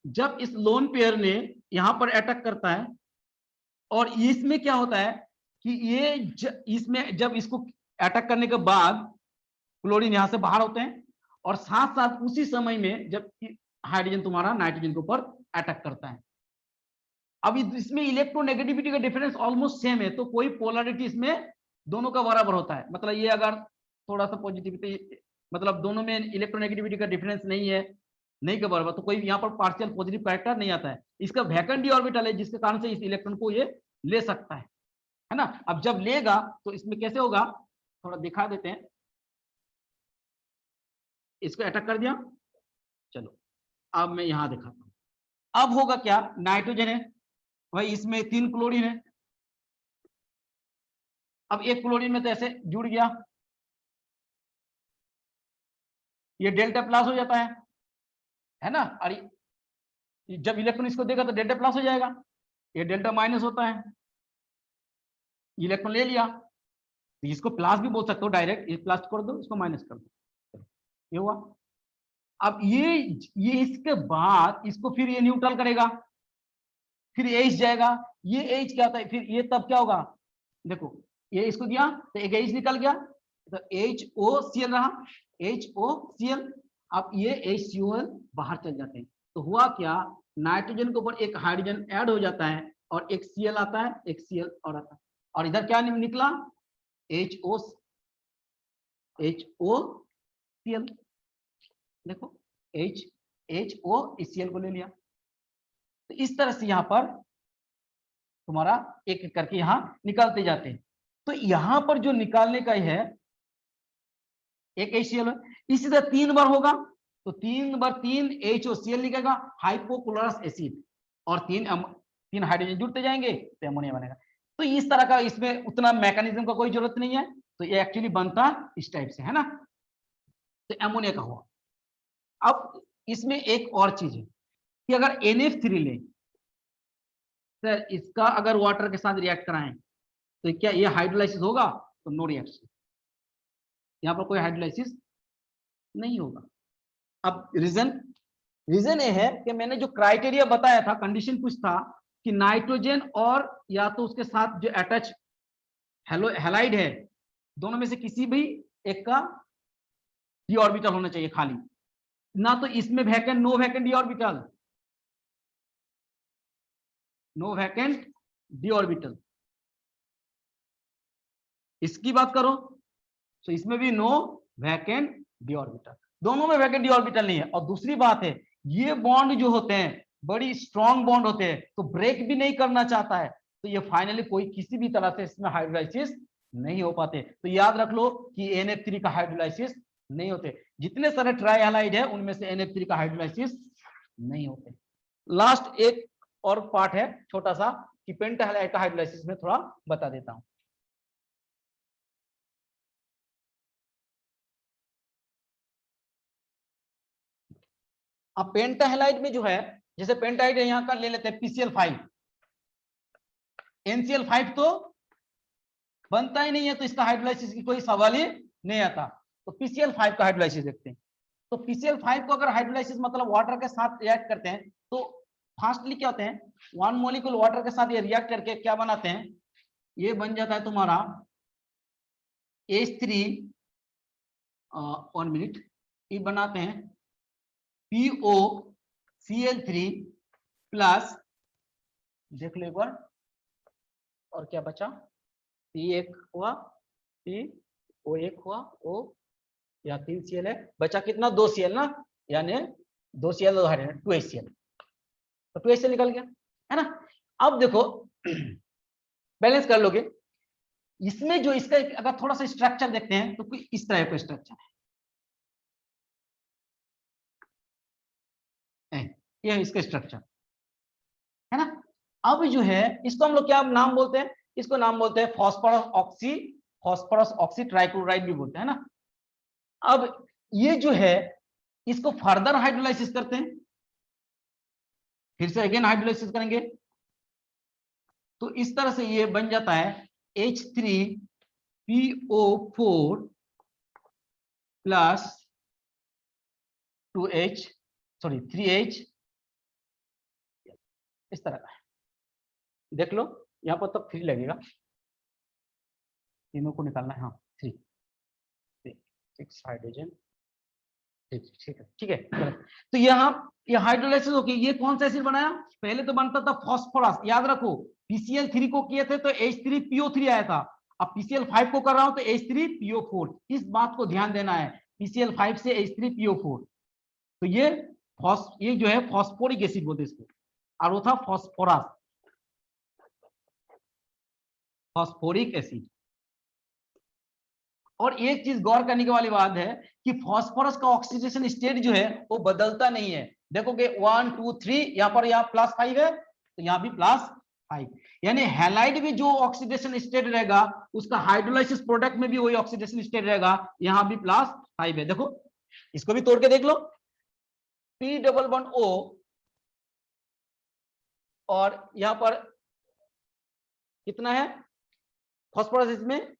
जब इस लोन पेयर ने यहां पर अटैक करता है और इसमें क्या होता है कि ये इसमें जब इसको अटैक करने के बाद क्लोरीन यहां से बाहर होते हैं और साथ साथ उसी समय में जब हाइड्रोजन तुम्हारा नाइट्रोजन के ऊपर अटैक करता है। अब इसमें इलेक्ट्रोनेगेटिविटी का डिफरेंस ऑलमोस्ट सेम है, तो कोई पोलैरिटी इसमें दोनों का बराबर होता है। मतलब ये अगर थोड़ा सा पॉजिटिविटी, मतलब दोनों में इलेक्ट्रोनेगेटिविटी का डिफरेंस नहीं है, नहीं के बराबर, तो कोई यहाँ पर पार्शियल पॉजिटिव कैरेक्टर नहीं आता है। इसका वैकेंट डी ऑर्बिटल है जिसके कारण से इस इलेक्ट्रॉन को ये ले सकता है ना। अब जब लेगा तो इसमें कैसे होगा, थोड़ा दिखा देते हैं। इसको अटैक कर दिया, चलो अब मैं यहां दिखाता हूं। अब होगा क्या, नाइट्रोजन है भाई, इसमें 3 क्लोरीन है। अब एक क्लोरीन में तो ऐसे जुड़ गया, ये डेल्टा प्लस हो जाता है ना। और जब इलेक्ट्रॉन इसको देगा तो डेल्टा प्लस हो जाएगा, ये डेल्टा माइनस होता है। इलेक्ट्रॉन ले लिया, तो इसको प्लस भी बोल सकते हो डायरेक्ट, ये प्लस कर दो, इसको माइनस कर दो, ये हुआ। अब ये इसके बाद इसको फिर ये न्यूट्रल करेगा, फिर H जाएगा, ये H क्या होता है, फिर ये तब क्या होगा, देखो ये इसको दिया तो एक H निकल गया, तो HOCl रहा, HOCl। अब ये HCl बाहर चल जाते हैं, तो हुआ क्या, नाइट्रोजन के ऊपर एक हाइड्रोजन ऐड हो जाता है और एक Cl आता है, एक Cl और आता है, और इधर क्या निकला, HOCl। देखो HOCl को ले लिया। तो इस तरह से यहां पर तुम्हारा एक एक करके यहां निकालते जाते हैं। तो यहां पर जो निकालने का है एक HCl, इसी तरह 3 बार होगा तो 3 बार 3 HOCl निकलेगा, हाइपोक्लोरस एसिड, और 3 हाइड्रोजन जुड़ते जाएंगे तो अमोनिया बनेगा। तो इस तरह का, इसमें उतना मैकेनिज्म का कोई जरूरत नहीं है, तो ये एक्चुअली बनता इस टाइप से है ना। तो अमोनिया का हुआ। अब इसमें एक और चीज है कि अगर NF3 ले सर, इसका अगर वाटर के साथ रिएक्ट कराएं तो क्या ये हाइड्रोलाइसिस होगा, तो नो रिएक्शन, यहां पर कोई हाइड्रोलाइसिस नहीं होगा। अब रीजन ये है कि मैंने जो क्राइटेरिया बताया था, कंडीशन कुछ था कि नाइट्रोजन और या तो उसके साथ जो अटैच हैलाइड है, दोनों में से किसी भी एक का डी ऑर्बिटल होना चाहिए खाली, ना तो इसमें vacant, no vacant d orbital, no vacant d orbital. इसकी बात करो तो इसमें भी नो वैकेंट डी ऑर्बिटल, दोनों में वैकेंट डी ऑर्बिटल नहीं है। और दूसरी बात है, ये बॉन्ड जो होते हैं बड़ी स्ट्रॉन्ग बॉन्ड होते हैं, तो ब्रेक भी नहीं करना चाहता है, तो ये फाइनली कोई किसी भी तरह से इसमें हाइड्रोलाइसिस नहीं हो पाते। तो याद रख लो कि NF3 का हाइड्रोलाइसिस नहीं होते, जितने सारे ट्राई हैलाइड है उनमें से NF3 का हाइड्रोलाइसिस नहीं होते। लास्ट एक और पार्ट है छोटा सा कि पेंटा हैलाइड का हाइड्रोलाइसिस में थोड़ा बता देता हूं। अब पेंटा हैलाइड में जो है, जैसे पेंटाइड है यहां का ले लेते हैं PCl5, NCl5 तो बनता ही नहीं है, तो इसका हाइड्रोलाइसिस की कोई सवाल ही नहीं आता। तो PCl5 का हाइड्रोलाइसिस देखते हैं। तो PCl5 को अगर हाइड्रोलाइसिस मतलब वाटर के साथ रिएक्ट करते हैं तो फास्टली क्या होते हैं, 1 मॉलिक्यूल वाटर के साथ ये रिएक्ट करके क्या बनाते हैं, ये बन जाता है तुम्हारा H3, 1 मिनट, ये बनाते हैं POCl3 प्लस, देख लो एक बार, और क्या बचा, P1 हुआ, PO1 हुआ, O या 3 Cl है, बचा कितना, 2 Cl ना, यानी 2 Cl 2 HCl, तो 2 HCl निकल गया है ना। अब देखो बैलेंस कर लोगे, इसमें जो इसका अगर थोड़ा सा स्ट्रक्चर देखते हैं तो कोई इस तरह का स्ट्रक्चर है, ये इसका स्ट्रक्चर है ना। अब जो है इसको हम लोग क्या नाम बोलते हैं, इसको नाम बोलते हैं फॉस्फोरस ऑक्सी ट्राइक्लोराइड भी बोलते हैं ना। अब ये जो है इसको फर्दर हाइड्रोलाइसिस करते हैं, फिर से अगेन हाइड्रोलाइसिस करेंगे, तो इस तरह से ये बन जाता है H3PO4 प्लस 3H, इस तरह का है। देख लो यहाँ पर तब 3 लगेगा, तीनों को निकालना है। हाँ 3 6 हाइड्रोजन, ठीक है। तो यहाँ ये हाइड्रोलाइसिस होगी, ये कौन सा एसिड बनाया, पहले तो बनता था फास्फोरस, याद रखो PCl3 को किए थे तो H3PO3 आया था, अब PCl5 को कर रहा हूं तो H3PO4, इस बात को ध्यान देना है, PCl5 से H3PO4, तो ये जो है फास्फोरिक एसिड बोलते हैं इसको, और वो था फास्फोरस, फास्फोरिक एसिड। और एक चीज गौर करने की वाली बात है कि फास्फोरस का ऑक्सीडेशन स्टेट जो है वो बदलता नहीं है, देखोगे 1 2 3 यहाँ पर यहाँ +5 है तो यहाँ भी +5, यानी हैलाइड भी जो ऑक्सीडेशन स्टेट रहेगा उसका हाइड्रोलाइसिस प्रोडक्ट में भी वही ऑक्सीडेशन स्टेट रहेगा, यहाँ भी +5 है। देखो इसको भी तोड़ के देख लो, P+1O और यहाँ पर कितना है फास्फोरस, इसमें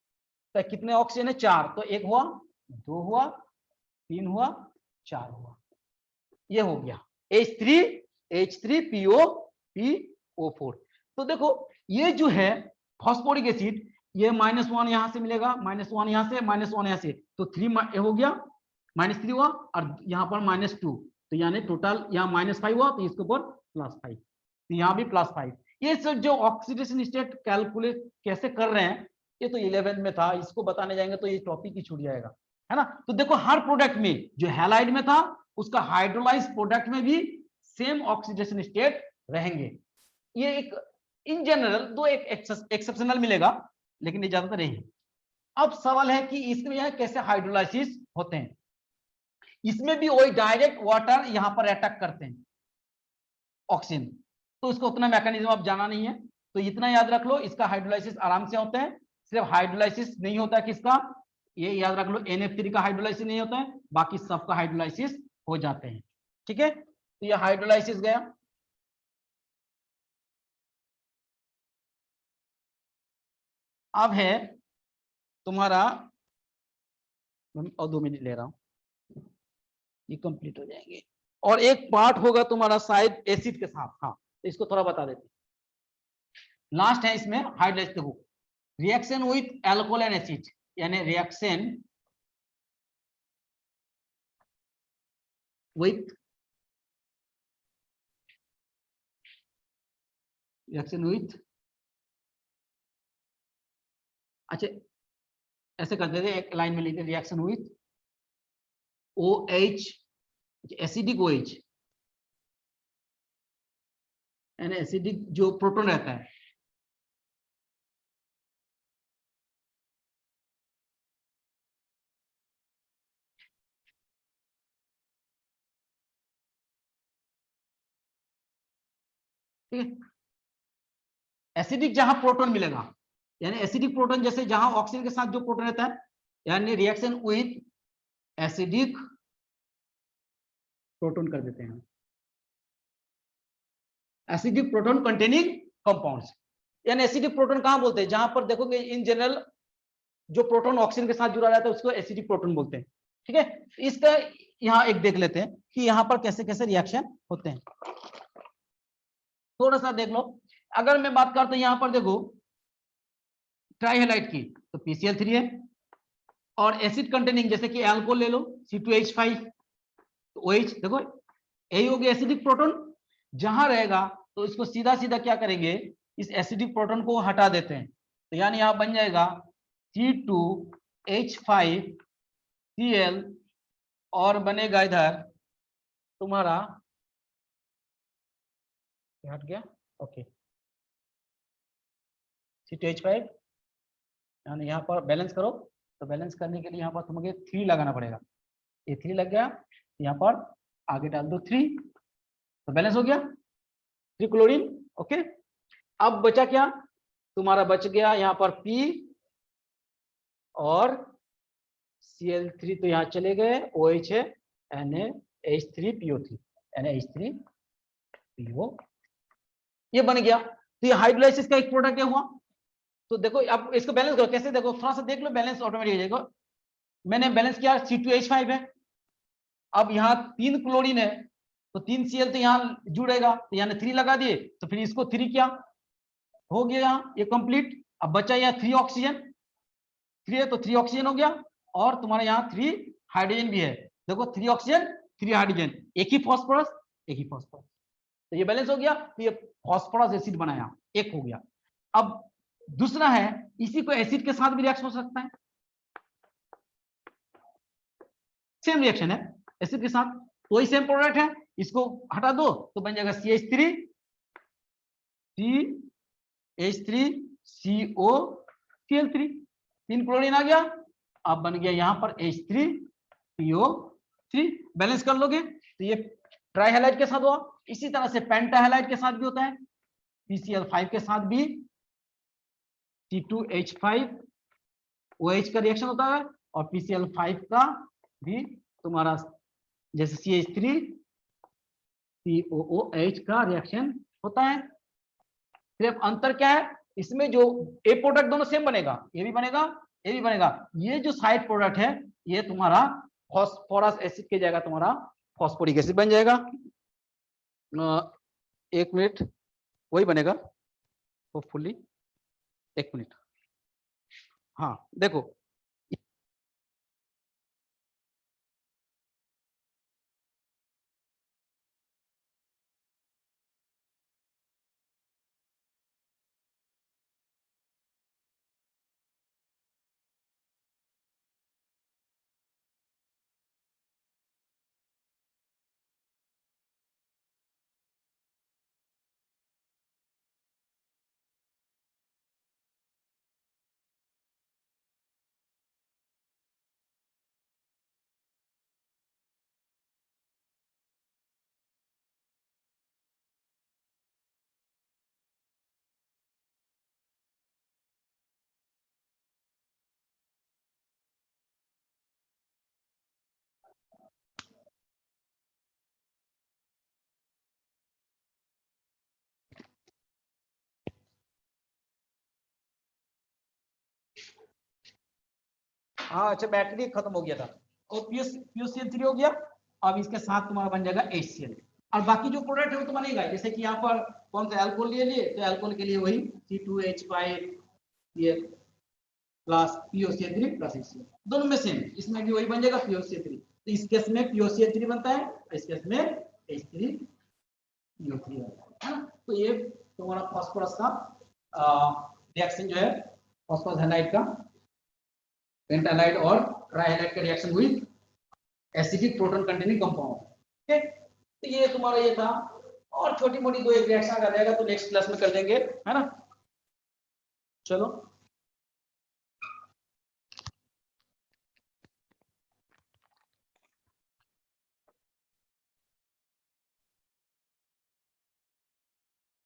तो कितने ऑक्सीजन है 4, तो 1 हुआ, 2 हुआ, 3 हुआ, 4 हुआ, ये हो गया H3PO4। तो देखो ये जो है फास्फोरिक एसिड, ये -1 यहां से मिलेगा, -1 यहां से, -1 यहां से, तो 3 हो गया, -3 हुआ, और यहाँ पर -2, तो यानी टोटल यहाँ -5 हुआ, तो इसके ऊपर +5, तो यहाँ भी +5। ये सब जो ऑक्सीडेशन स्टेट कैलकुलेट कैसे कर रहे हैं, ये तो 11 में था, इसको बताने जाएंगे तो ये टॉपिक ही छूट जाएगा, है ना। तो देखो हर प्रोडक्ट में जो हैलाइड में था उसका हाइड्रोलाइज प्रोडक्ट में भी सेम ऑक्सीडेशन स्टेट रहेंगे। ये एक इन जनरल दो एक एक्सेप्शनल मिलेगा, लेकिन ये ज्यादातर नहीं है। अब सवाल है कि इसमें यह कैसे हाइड्रोलाइसिस होते हैं, इसमें भी वही डायरेक्ट वाटर यहां पर अटैक करते हैं ऑक्सीजन, तो उसका उतना मैकेनिज्म अब जाना नहीं है, तो इतना याद रख लो, इसका हाइड्रोलाइसिस आराम से होता है, सिर्फ हाइड्रोलाइसिस नहीं होता है किसका, ये याद रख लो NF3 का हाइड्रोलाइसिस नहीं होता है, बाकी सबका हाइड्रोलाइसिस हो जाते हैं, ठीक है। तो ये हाइड्रोलाइसिस गया। अब है तुम्हारा, और 2 मिनट ले रहा हूं, ये कंप्लीट हो जाएंगे, और एक पार्ट होगा तुम्हारा शायद एसिड के साथ, हाँ तो इसको थोड़ा बता देते, लास्ट है इसमें हाइड्रोलाइसिस। देखो reaction with alcohol and acid, यानी रिएक्शन विथ अच्छा ऐसे करते थे, एक लाइन में लिखते reaction with OH, acidic OH, यानी एसिडिक जो प्रोटॉन रहता है, ठीक है, एसिडिक जहां प्रोटॉन मिलेगा, यानी एसिडिक प्रोटॉन जैसे जहां ऑक्सीजन के साथ जो प्रोटॉन रहता है, यानी रिएक्शन विथ एसिडिक प्रोटॉन कर देते हैं, एसिडिक प्रोटॉन कंटेनिंग कंपाउंड्स, यानी एसिडिक प्रोटॉन कहां बोलते हैं, जहां पर देखोगे इन जनरल जो प्रोटॉन ऑक्सीजन के साथ जुड़ा रहता है उसको एसिडिक प्रोटॉन बोलते हैं, ठीक है। इसका यहाँ एक देख लेते हैं कि यहाँ पर कैसे कैसे रिएक्शन होते हैं, थोड़ा सा देख लो। अगर मैं बात करता हूं यहाँ पर देखो ट्राइहेलाइड की, तो PCl3 है, और एसिड कंटेनिंग जैसे कि अल्कोहल ले लो C2H5, तो OH देखो यही हो गया एसिडिक प्रोटॉन, जहां रहेगा तो इसको सीधा सीधा क्या करेंगे, इस एसिडिक प्रोटॉन को हटा देते हैं, तो यानी यहां बन जाएगा C2H5Cl, और बनेगा इधर तुम्हारा, हट गया, ओके C2H5, यानी यहाँ पर बैलेंस करो, तो बैलेंस करने के लिए यहाँ पर तुम्हें 3 लगाना पड़ेगा, ये 3 लग गया, यहाँ पर आगे डाल दो 3, तो बैलेंस हो गया 3 क्लोरीन, ओके। अब बचा क्या तुम्हारा, बच गया यहाँ पर P और Cl3 तो यहाँ चले गए, OH है, NaH3PO3, NaH3PO, ये बन गया। तो ये हाइड्रोलाइसिस का एक प्रोडक्ट हुआ। तो देखो अब इसको बैलेंस करो, कैसे देखो, थोड़ा सा देख लो, बैलेंस ऑटोमेटिक हो जाएगा। मैंने बैलेंस किया, C2H5 है, अब यहाँ 3 क्लोरीन है, तो 3 Cl तो यहाँ जुड़ेगा, तो यहाँ 3 लगा दिए, तो फिर इसको 3 किया, हो गया यहाँ ये कंप्लीट। अब बचा यहाँ 3 ऑक्सीजन, 3 है तो 3 ऑक्सीजन हो गया, और तुम्हारे यहाँ 3 हाइड्रोजन भी है, देखो 3 ऑक्सीजन 3 हाइड्रोजन, एक ही फास्फोरस, एक ही फास्फोरस, तो ये बैलेंस हो गया। तो ये फास्फोरस एसिड बनाया, एक हो गया। अब दूसरा है, इसी को एसिड के साथ भी रिएक्शन हो सकता है, सेम रिएक्शन है एसिड के साथ, वही सेम प्रोडक्ट है, इसको हटा दो तो बन जाएगा CH3 CH3CO, Cl3, 3 क्लोरीन आ गया, अब बन गया यहाँ पर H3PO3, बैलेंस कर लोगे तो ये ट्राई हैलाइड के साथ हुआ। इसी तरह से पेंटा हैलाइड के साथ भी होता है, PCl5 के साथ भी C2H5OH का रिएक्शन होता है, और PCl5 का भी तुम्हारा जैसे CH3COOH का रिएक्शन होता है। सिर्फ अंतर क्या है, इसमें जो ए प्रोडक्ट दोनों सेम बनेगा, ये भी बनेगा, ये भी बनेगा। ये जो साइड प्रोडक्ट है ये तुम्हारा फास्फोरस एसिड की जगह तुम्हारा फास्फोरिक एसिड बन जाएगा। 1 मिनट, वही बनेगा होपफुली, 1 मिनट। हाँ देखो, हाँ अच्छा, बैटरी खत्म हो गया था, और POCl3 हो गया। अब इसके साथ तुम्हारा बन जाएगा HCl, और बाकी जो प्रोडक्ट है वो तो बनेगा। जैसे कि यहाँ पर कौन सा अल्कोहल ले लिए, तो अल्कोहल के लिए वही C2H5 ये प्लस POCl3 प्लस HCl, दोनों में सेम, इसमें भी वही बन जाएगा POCl3। तो इस केस में POCl3 बनता है, इस केस में H3PO3 है ना। तो ये तुम्हारा फास्फोरस का रिएक्शन जो है, फास्फोरस हैलाइड का पेंटालाइड और ट्राइहैलाइड का रिएक्शन हुई एसिडिक प्रोटॉन कंटेनिंग कंपाउंड। ठीक है, तो ये तुम्हारा ये था, और छोटी मोटी 2-1 रिएक्शन आ जाएगा तो नेक्स्ट क्लास में कर देंगे, है ना। चलो।